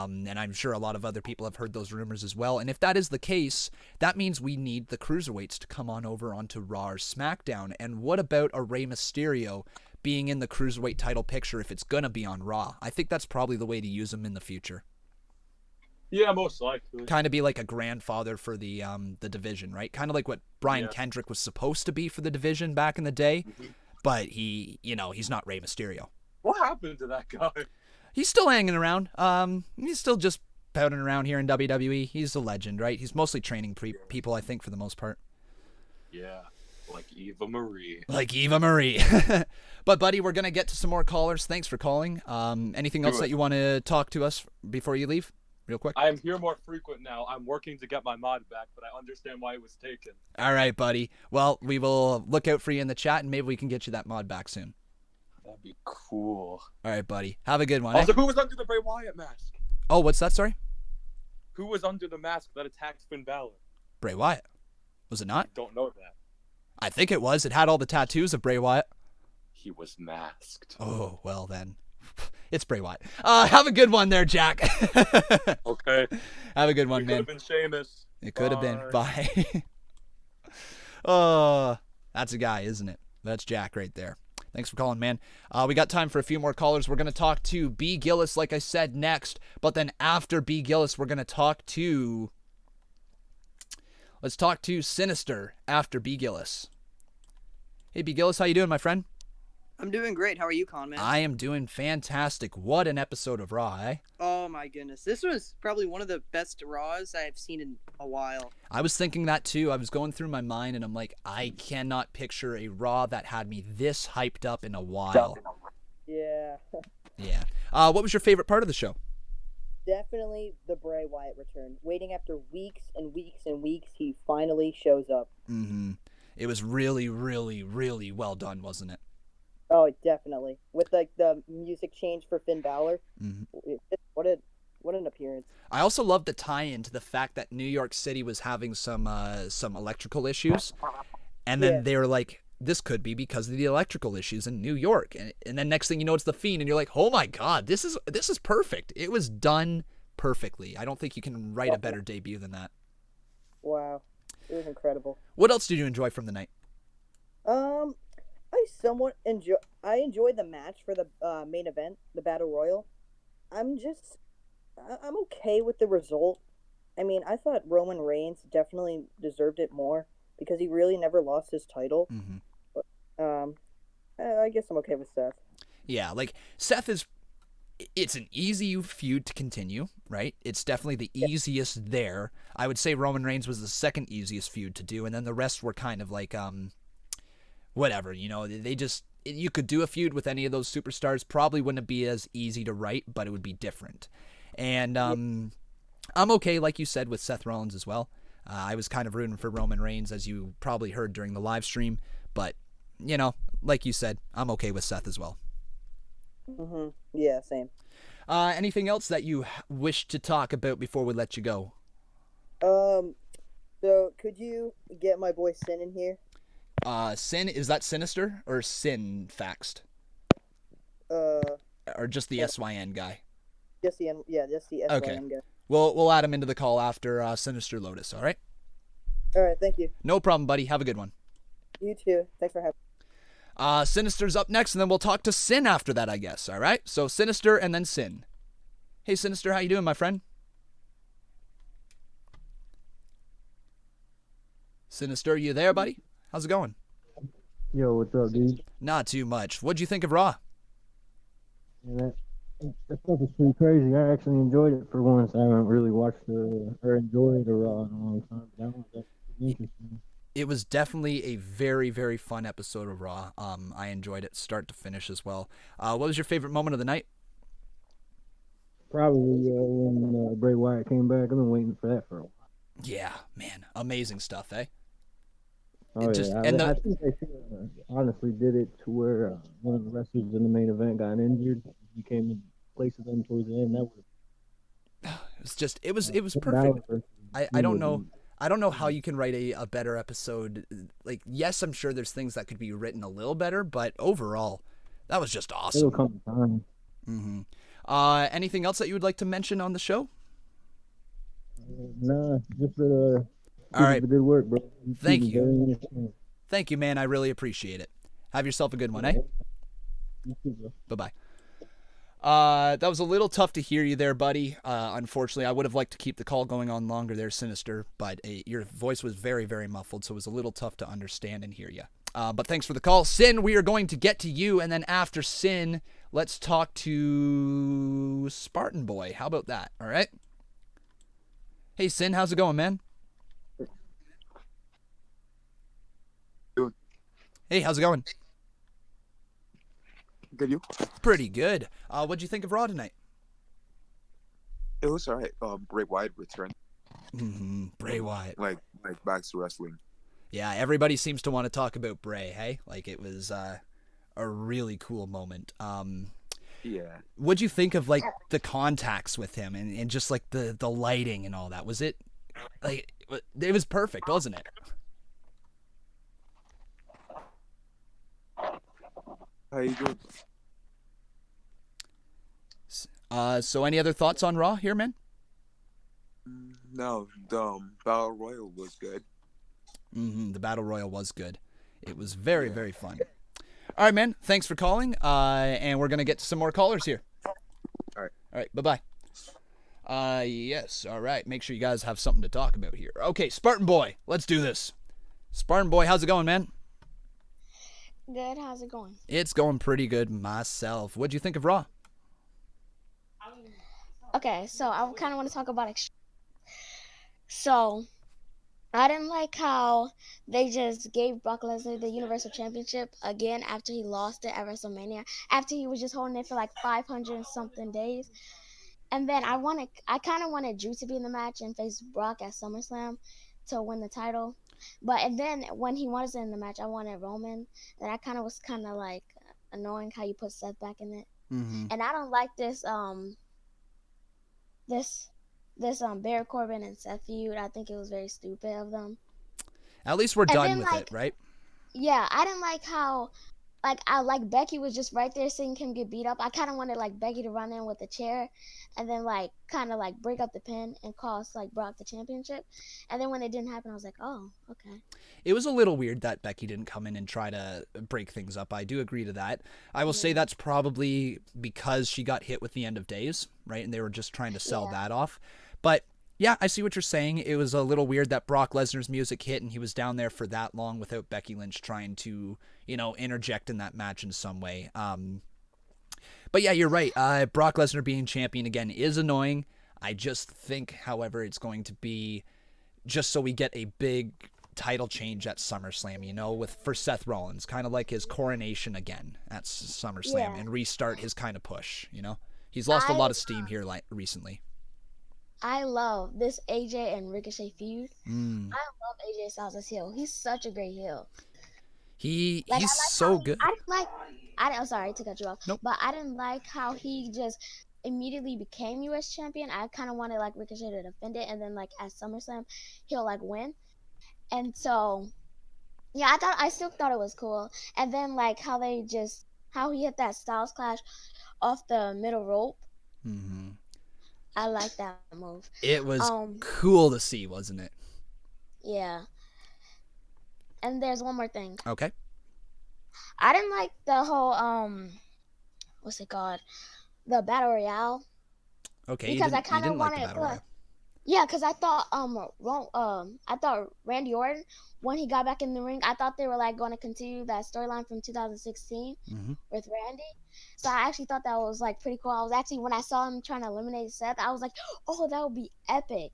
And I'm sure a lot of other people have heard those rumors as well. And if that is the case, that means we need the cruiserweights to come on over onto Raw or SmackDown. And what about a Rey Mysterio being in the cruiserweight title picture if it's going to be on Raw? I think that's probably the way to use him in the future. Yeah, most likely. Kind of be like a grandfather for the division, right? Kind of like what Brian Kendrick was supposed to be for the division back in the day. But he's not Rey Mysterio. What happened to that guy? He's still hanging around. He's still just pouting around here in WWE. He's a legend, right? He's mostly training people, I think, for the most part. Yeah, like Eva Marie. But, buddy, we're going to get to some more callers. Thanks for calling. Anything else that you want to talk to us before you leave? Real quick. I am here more frequent now. I'm working to get my mod back, but I understand why it was taken. All right, buddy. Well, we will look out for you in the chat, and maybe we can get you that mod back soon. That'd be cool. All right, buddy. Have a good one. Also, who was under the Bray Wyatt mask? Oh, what's that? Sorry? Who was under the mask that attacked Finn Balor? Bray Wyatt. Was it not? I don't know that. I think it was. It had all the tattoos of Bray Wyatt. He was masked. Oh, well then. It's Bray Wyatt. Have a good one there, Jack. Okay. Have a good one, man. It could have been Sheamus. It could have been. Bye. Oh, that's a guy, isn't it? That's Jack right there. Thanks for calling, man. We got time for a few more callers. We're going to talk to B. Gillis, like I said, next. But then after B. Gillis, we're going to talk to... Let's talk to Sinister after B. Gillis. Hey, B. Gillis, how you doing, my friend? I'm doing great. How are you, Conman? I am doing fantastic. What an episode of Raw, eh? Oh my goodness. This was probably one of the best Raws I've seen in a while. I was thinking that too. I was going through my mind and I'm like, I cannot picture a Raw that had me this hyped up in a while. Yeah. Yeah. What was your favorite part of the show? Definitely the Bray Wyatt return. Waiting after weeks and weeks and weeks, he finally shows up. Mm-hmm. It was really, really, really well done, wasn't it? Oh, definitely. With like the music change for Finn Balor. Mm-hmm. What an appearance. I also love the tie-in to the fact that New York City was having some electrical issues, and then they were like, this could be because of the electrical issues in New York, and then next thing you know, it's the Fiend, and you're like, oh my god, this is perfect. It was done perfectly. I don't think you can write a better debut than that. Wow, it was incredible. What else did you enjoy from the night? I enjoyed the match for the main event, the Battle Royal. I'm okay with the result. I mean, I thought Roman Reigns definitely deserved it more because he really never lost his title. Mm-hmm. But, I guess I'm okay with Seth. Yeah, like Seth it's an easy feud to continue, right? It's definitely the easiest there. I would say Roman Reigns was the second easiest feud to do, and then the rest were kind of like whatever, you could do a feud with any of those superstars. Probably wouldn't be as easy to write, but it would be different. And I'm okay, like you said, with Seth Rollins as well. I was kind of rooting for Roman Reigns, as you probably heard during the live stream. But, like you said, I'm okay with Seth as well. Mm-hmm. Yeah, same. Anything else that you wish to talk about before we let you go? So could you get my boy Sin in here? Sin, is that Sinister or Sin Faxed? Or just the SYN guy? Just the SYN okay. guy. We'll add him into the call after Sinister Lotus, all right? All right, thank you. No problem, buddy. Have a good one. You too. Thanks for having me. Sinister's up next, and then we'll talk to Sin after that, I guess, all right? So Sinister and then Sin. Hey, Sinister, how you doing, my friend? Sinister, you there, buddy? How's it going? Yo, what's up, dude? Not too much. What'd you think of Raw? Yeah, that stuff was pretty crazy. I actually enjoyed it for once. I haven't really watched or enjoyed a Raw in a long time. That was interesting. It was definitely a very, very fun episode of Raw. I enjoyed it start to finish as well. What was your favorite moment of the night? Probably when Bray Wyatt came back. I've been waiting for that for a while. Yeah, man. Amazing stuff, eh? Oh, I think they honestly did it to where one of the wrestlers in the main event got injured. He came in place of them towards the end. That was it was perfect. I don't know how you can write a better episode. Like, yes, I'm sure there's things that could be written a little better, but overall, that was just awesome. It'll come time. Mm-hmm. Anything else that you would like to mention on the show? Nah, just that. All right. Good work, bro. Thank you. Thank you, man. I really appreciate it. Have yourself a good one, eh? You too, bro. Bye-bye. That was a little tough to hear you there, buddy. Unfortunately, I would have liked to keep the call going on longer there, Sinister, but your voice was very, very muffled, so it was a little tough to understand and hear you. But thanks for the call. Sin, we are going to get to you, and then after Sin, let's talk to Spartan Boy. How about that? All right? Hey, Sin, how's it going, man? Hey, how's it going? Good, you? Pretty good. What'd you think of Raw tonight? It was alright. Bray Wyatt returned. Mm-hmm. Bray Wyatt. Like back to wrestling. Yeah, everybody seems to want to talk about Bray, hey? Like, it was a really cool moment. Yeah. What'd you think of, like, the contacts with him and just, like, the lighting and all that? Was it, like, it was perfect, wasn't it? How you doing? So any other thoughts on Raw here, man? No, the Battle Royal was good. Mm-hmm. The Battle Royal was good. It was very, very fun. All right, man. Thanks for calling. And we're going to get to some more callers here. All right. Bye-bye. Yes. All right. Make sure you guys have something to talk about here. Okay, Spartan Boy. Let's do this. Spartan Boy, how's it going, man? Good. How's it going? It's going pretty good myself. What'd you think of Raw? Okay, so I kind of want to talk about So I didn't like how they just gave Brock Lesnar the Universal Championship again after he lost it at WrestleMania. After he was just holding it for like 500 and something days. And then I kind of wanted Drew to be in the match and face Brock at SummerSlam to win the title. And then when he wasn't in the match, I wanted Roman. And I kind of was kind of like annoying how you put Seth back in it. Mm-hmm. And I don't like this Baron Corbin and Seth feud. I think it was very stupid of them. At least we're done with it, right? Yeah, I didn't like how Becky was just right there seeing him get beat up. I kind of wanted like Becky to run in with a chair and then like kind of like break up the pin and cost like Brock the championship. And then when it didn't happen, I was like, oh, okay. It was a little weird that Becky didn't come in and try to break things up. I do agree to that. I will say that's probably because she got hit with the end of days, right? And they were just trying to sell that off. But yeah, I see what you're saying. It was a little weird that Brock Lesnar's music hit and he was down there for that long without Becky Lynch trying to, interject in that match in some way. But yeah, you're right. Brock Lesnar being champion again is annoying. I just think, however, it's going to be just so we get a big title change at SummerSlam, for Seth Rollins, kind of like his coronation again at SummerSlam and restart his kind of push, He's lost a lot of steam here recently. I love this AJ and Ricochet feud. I love AJ Styles as heel. He's such a great heel. He's so good. I'm sorry to cut you off. Nope. But I didn't like how he just immediately became U.S. champion. I kind of wanted like Ricochet to defend it, and then like at SummerSlam he'll like win. And so, yeah, I still thought it was cool. And then like how he hit that Styles Clash off the middle rope. Mm-hmm. I like that move. It was cool to see, wasn't it? Yeah. And there's one more thing. Okay. I didn't like the whole what's it called? The Battle Royale. Okay. Because I kind of wanted like the Battle Royale. Yeah, because I thought Randy Orton, when he got back in the ring, I thought they were like going to continue that storyline from 2016 with Randy. So I actually thought that was like pretty cool. I was actually, when I saw him trying to eliminate Seth, I was like, oh, that would be epic.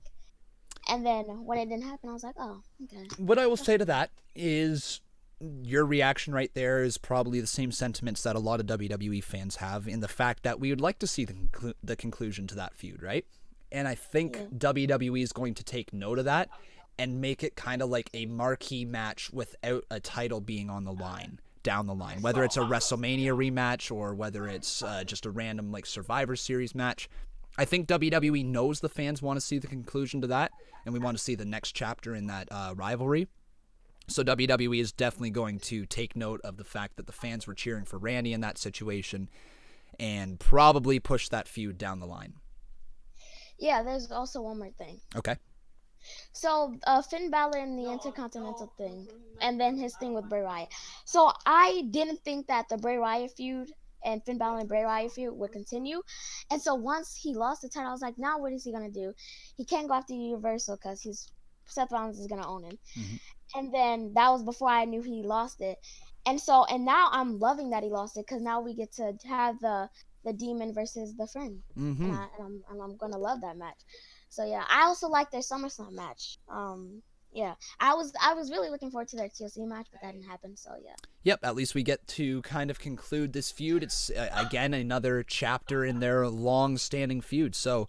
And then when it didn't happen, I was like, oh, okay. What I will say to that is your reaction right there is probably the same sentiments that a lot of WWE fans have, in the fact that we would like to see the conclusion to that feud, right? And I think WWE is going to take note of that and make it kind of like a marquee match without a title being on the line down the line, whether it's a WrestleMania rematch or whether it's just a random like Survivor Series match. I think WWE knows the fans want to see the conclusion to that, and we want to see the next chapter in that rivalry. So WWE is definitely going to take note of the fact that the fans were cheering for Randy in that situation and probably push that feud down the line. Yeah, there's also one more thing. Okay. So, Finn Balor in the Intercontinental thing, and then his thing with Bray Wyatt. So, I didn't think that the Bray Wyatt feud and Finn Balor and Bray Wyatt feud would continue. And so, once he lost the title, I was like, now what is he going to do? He can't go after Universal because Seth Rollins is going to own him. And then that was before I knew he lost it. And now I'm loving that he lost it, because now we get to have the Demon versus the Friend. And I'm going to love that match. So yeah, I also like their SummerSlam match. Yeah, I was really looking forward to their TLC match, but that didn't happen. So yeah. Yep, at least we get to kind of conclude this feud. It's again another chapter in their long-standing feud. So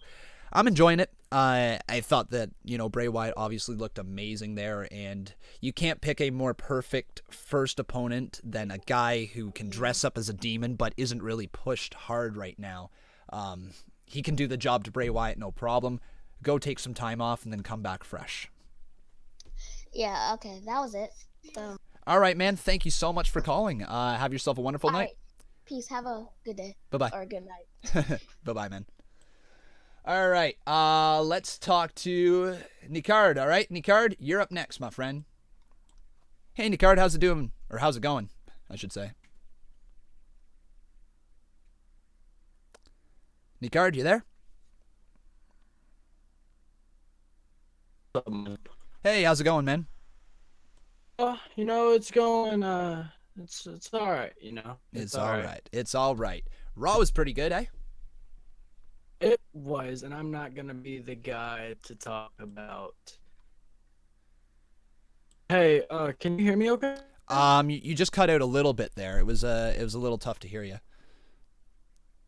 I'm enjoying it. I thought that Bray Wyatt obviously looked amazing there, and you can't pick a more perfect first opponent than a guy who can dress up as a demon but isn't really pushed hard right now. He can do the job to Bray Wyatt, no problem. Go take some time off and then come back fresh. Yeah, okay, that was it. All right, man. Thank you so much for calling. Have yourself a wonderful night. Peace. Have a good day. Bye-bye. Or a good night. Bye-bye, man. All right, let's talk to Nicard. All right, Nicard, you're up next, my friend. Hey, Nicard, how's it doing? Or how's it going, I should say. Nicard, you there? Man. Hey, how's it going, man? It's going it's all right, you know. It's all right. It's all right. Raw was pretty good, eh? It was, and I'm not gonna be the guy to talk about. Hey, can you hear me okay? You just cut out a little bit there. It was a little tough to hear you.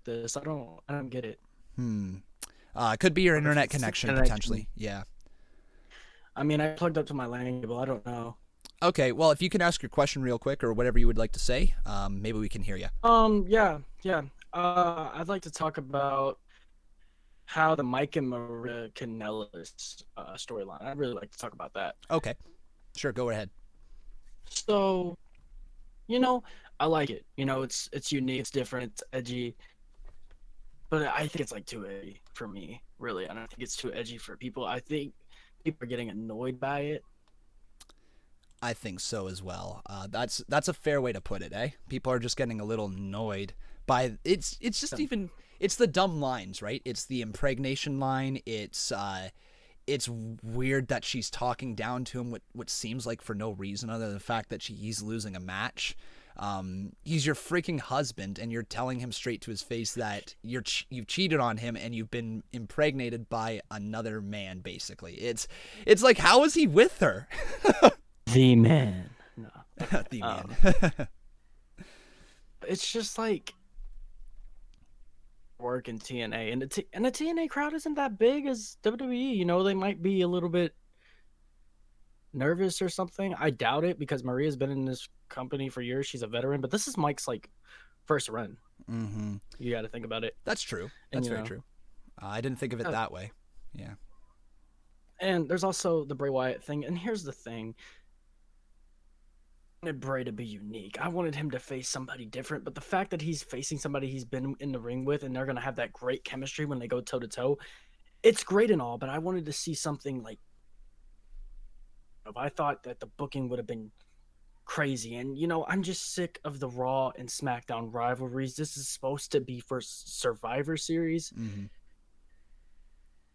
I don't get it. It could be your internet connection potentially. Yeah. I mean, I plugged up to my LAN cable. I don't know. Okay, well, if you can ask your question real quick or whatever you would like to say, maybe we can hear you. Yeah. I'd like to talk about how the Mike and Maria Kanellis storyline. I'd really like to talk about that. Okay, sure, go ahead. So, you know, I like it. You know, it's unique, it's different, it's edgy. But I think it's like too edgy for me, really. I don't think it's too edgy for people. I think people are getting annoyed by it. I think so as well. That's a fair way to put it, eh? People are just getting a little annoyed by it's just even it's the dumb lines, right? It's the impregnation line. It's weird that she's talking down to him what seems like for no reason other than the fact that he's losing a match. He's your freaking husband, and you're telling him straight to his face that you've cheated on him and you've been impregnated by another man. Basically, it's like, how is he with her? The man. No. The man. It's just like work in TNA, and the TNA crowd isn't that big as WWE. You know, they might be a little bit nervous or something. I doubt it because Maria's been in this company for years. She's a veteran, but this is Mike's like first run. Mm-hmm. You got to think about it. That's true. That's very true. I didn't think of it that way. Yeah. And there's also the Bray Wyatt thing. And here's the thing. I wanted Bray to be unique. I wanted him to face somebody different, but the fact that he's facing somebody he's been in the ring with and they're going to have that great chemistry when they go toe to toe, it's great and all, but I wanted to see something like, I thought that the booking would have been crazy. And, you know, I'm just sick of the Raw and SmackDown rivalries. This is supposed to be for Survivor Series. Mm-hmm. It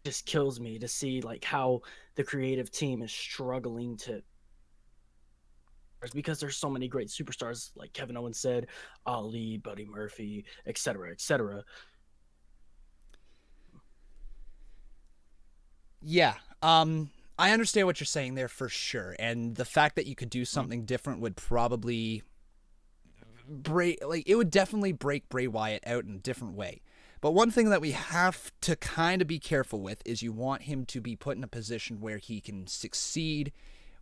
just kills me to see like how the creative team is struggling to, because there's so many great superstars, like Kevin Owens said, Ali, Buddy Murphy, etc., etc. Yeah. I understand what you're saying there for sure, and the fact that you could do something different would probably it would definitely break Bray Wyatt out in a different way. But one thing that we have to kind of be careful with is you want him to be put in a position where he can succeed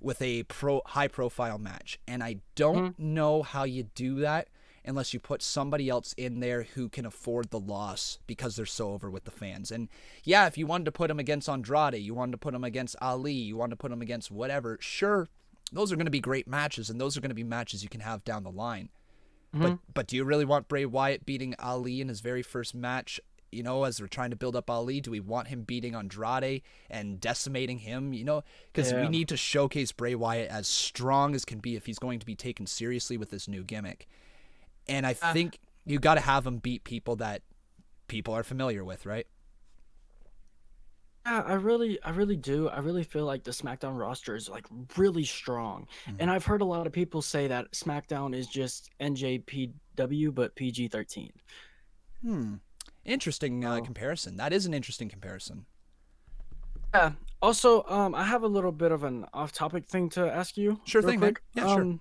with a high-profile match, and I don't know how you do that unless you put somebody else in there who can afford the loss because they're so over with the fans. And yeah, if you wanted to put him against Andrade, you wanted to put him against Ali, you wanted to put him against whatever, sure, those are going to be great matches, and those are going to be matches you can have down the line. But do you really want Bray Wyatt beating Ali in his very first match? You know, as we're trying to build up Ali, do we want him beating Andrade and decimating him? You know, because we need to showcase Bray Wyatt as strong as can be if he's going to be taken seriously with this new gimmick. And I think you got to have him beat people that people are familiar with, right? Yeah, I really do. I really feel like the SmackDown roster is like really strong. And I've heard a lot of people say that SmackDown is just NJPW but PG-13. Interesting comparison. That is an interesting comparison. Yeah. Also, I have a little bit of an off-topic thing to ask you. Sure real thing, quick. man. Yeah, sure.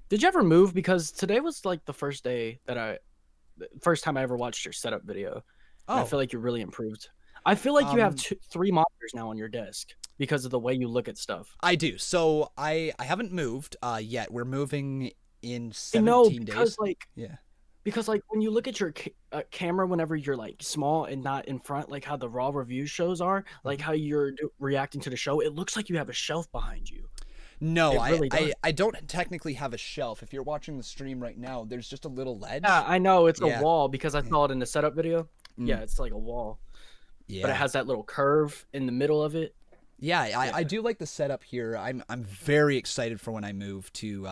Did you ever move? Because today was like the first time I ever watched your setup video. Oh. I feel like you really improved. I feel like you have 3 monitors now on your desk because of the way you look at stuff. I do. So I haven't moved yet. We're moving in 17 because, days. Because like when you look at your camera whenever you're like small and not in front, like how the Raw review shows are, like how you're reacting to the show, it looks like you have a shelf behind you. No, really I don't technically have a shelf. If you're watching the stream right now, there's just a little ledge. Yeah, I know. It's a wall because I saw it in the setup video. Yeah, it's like a wall. Yeah. But it has that little curve in the middle of it. Yeah, I do like the setup here. I'm very excited for when I move to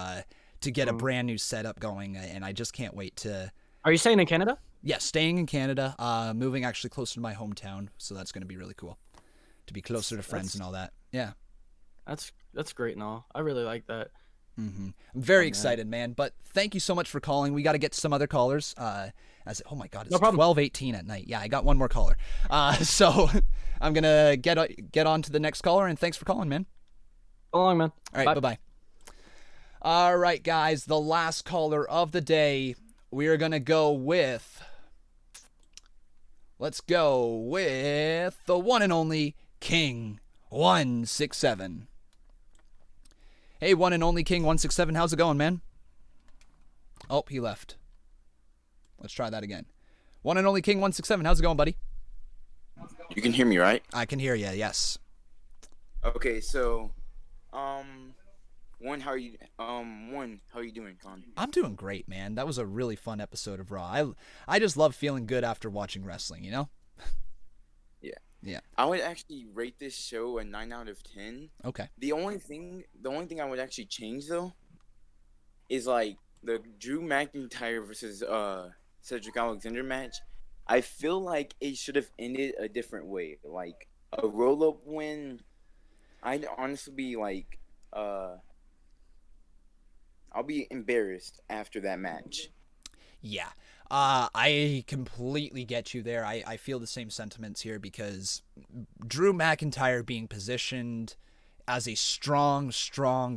get a brand new setup going, and I just can't wait to... Are you staying in Canada? Yeah, staying in Canada, moving actually closer to my hometown, so that's going to be really cool. To be closer to friends and all that. Yeah. That's great and all. I really like that. I'm very excited, man. But thank you so much for calling. We got to get to some other callers. Oh my God, it's 12:18 at night. Yeah, I got one more caller. So I'm gonna get on to the next caller. And thanks for calling, man. So long, man. All right, bye-bye. All right, guys, the last caller of the day. We are gonna go with. Let's go with the one and only King 167. Hey, one and only King 167, how's it going, man? Oh, he left. Let's try that again. One and only King 167, how's it going, buddy? You can hear me, right? I can hear you, yes. Okay, so, how are you doing, Con? I'm doing great, man. That was a really fun episode of Raw. I just love feeling good after watching wrestling, you know? Yeah. Yeah. I would actually rate this show a 9 out of 10. Okay. The only thing I would actually change though is like the Drew McIntyre versus Cedric Alexander match. I feel like it should have ended a different way. Like a roll-up win. I'd honestly be like I'll be embarrassed after that match. Yeah. I completely get you there. I feel the same sentiments here because Drew McIntyre being positioned as a strong,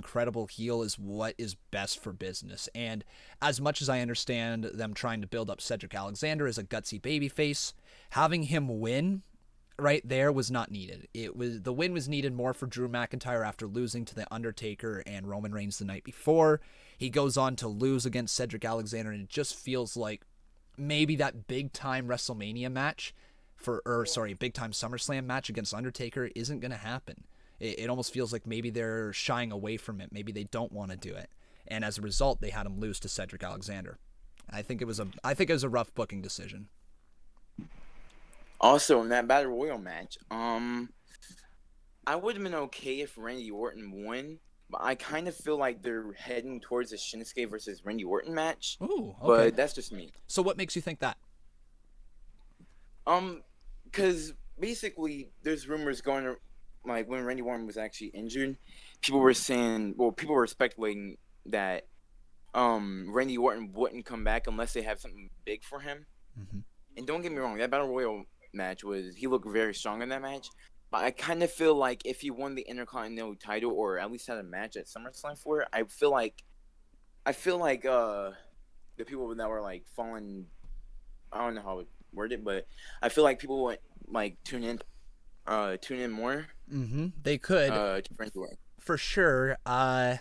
credible heel is what is best for business. And as much as I understand them trying to build up Cedric Alexander as a gutsy babyface, having him win right there was not needed. The win was needed more for Drew McIntyre after losing to The Undertaker and Roman Reigns the night before. He goes on to lose against Cedric Alexander, and it just feels like maybe that big-time WrestleMania match big-time SummerSlam match against Undertaker isn't going to happen. It almost feels like maybe they're shying away from it. Maybe they don't want to do it. And as a result, they had him lose to Cedric Alexander. I think it was a rough booking decision. Also, in that Battle Royal match, I would have been okay if Randy Orton won, but I kind of feel like they're heading towards a Shinsuke versus Randy Orton match. Ooh, okay. But that's just me. So what makes you think that? Because basically there's rumors going, like when Randy Orton was actually injured, people were speculating that Randy Orton wouldn't come back unless they have something big for him. Mm-hmm. And don't get me wrong, that Battle Royal match he looked very strong in that match. But I kind of feel like if he won the Intercontinental title or at least had a match at SummerSlam for it, I feel like the people that were like falling, I don't know how to word it, but I feel like people would like tune in more. Mm-hmm. They could. To Randy Orton. For sure. Has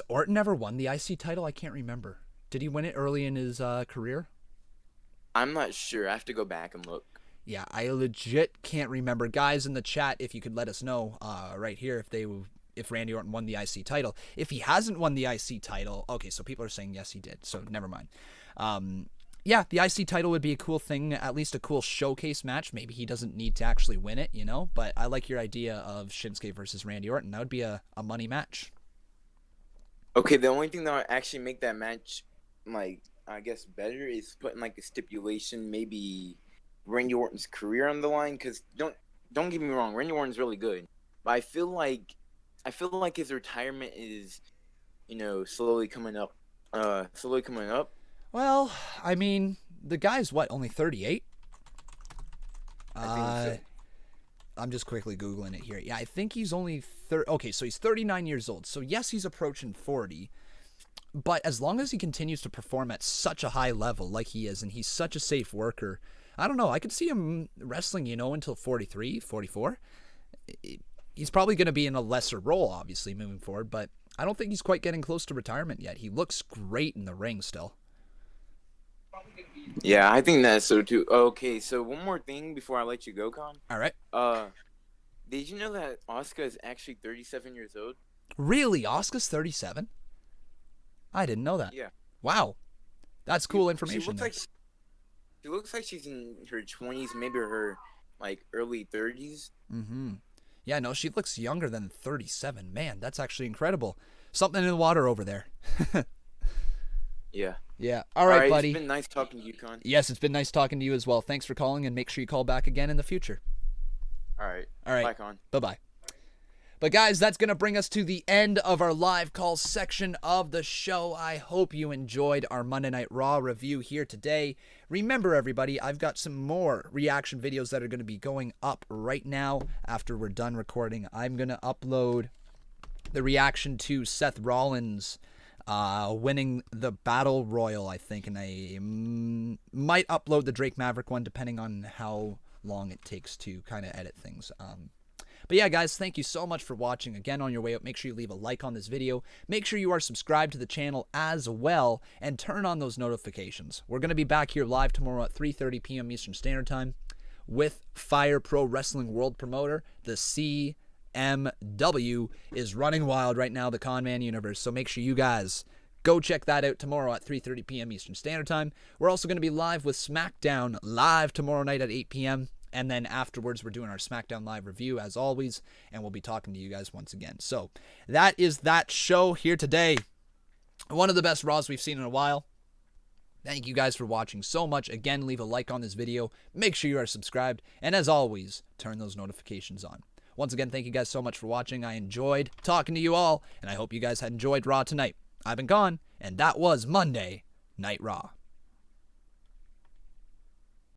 Orton ever won the IC title? I can't remember. Did he win it early in his career? I'm not sure. I have to go back and look. Yeah, I legit can't remember. Guys in the chat, if you could let us know right here if Randy Orton won the IC title. If he hasn't won the IC title, okay, so people are saying yes, he did. So never mind. Yeah, the IC title would be a cool thing, at least a cool showcase match. Maybe he doesn't need to actually win it, you know? But I like your idea of Shinsuke versus Randy Orton. That would be a money match. Okay, the only thing that would actually make that match, like, I guess better is putting like a stipulation, maybe Randy Orton's career on the line. Because don't get me wrong, Randy Orton's really good, but I feel like his retirement is, slowly coming up. Well, I mean, the guy's what, only 38? I think so. I'm just quickly Googling it here. Yeah, I think he's only okay, so he's 39 years old. So yes, he's approaching 40. But as long as he continues to perform at such a high level like he is, and he's such a safe worker, I don't know. I could see him wrestling, until 43, 44. He's probably going to be in a lesser role, obviously, moving forward. But I don't think he's quite getting close to retirement yet. He looks great in the ring still. Yeah, I think that's so too. Okay, so one more thing before I let you go, Con. All right. Did you know that Asuka is actually 37 years old? Really? Asuka's 37? I didn't know that. Yeah. Wow. That's cool information. She looks like she's in her 20s, maybe her early 30s. Mm-hmm. Yeah, no, she looks younger than 37. Man, that's actually incredible. Something in the water over there. Yeah. Yeah. All right, buddy. It's been nice talking to you, Con. Yes, it's been nice talking to you as well. Thanks for calling, and make sure you call back again in the future. All right. All right. Bye, Con. Bye-bye. But guys, that's going to bring us to the end of our live call section of the show. I hope you enjoyed our Monday Night Raw review here today. Remember, everybody, I've got some more reaction videos that are going to be going up right now after we're done recording. I'm going to upload the reaction to Seth Rollins winning the Battle Royal, I think, and I might upload the Drake Maverick one depending on how long it takes to kind of edit things. But yeah, guys, thank you so much for watching. Again, on your way out, make sure you leave a like on this video. Make sure you are subscribed to the channel as well, and turn on those notifications. We're going to be back here live tomorrow at 3:30 p.m. Eastern Standard Time with Fire Pro Wrestling World Promoter. The CMW is running wild right now, the Conman Universe. So make sure you guys go check that out tomorrow at 3:30 p.m. Eastern Standard Time. We're also going to be live with SmackDown live tomorrow night at 8 p.m. And then afterwards, we're doing our SmackDown Live review, as always, and we'll be talking to you guys once again. So that is that show here today. One of the best Raws we've seen in a while. Thank you guys for watching so much. Again, leave a like on this video. Make sure you are subscribed. And as always, turn those notifications on. Once again, thank you guys so much for watching. I enjoyed talking to you all, and I hope you guys had enjoyed Raw tonight. I've been gone, and that was Monday Night Raw.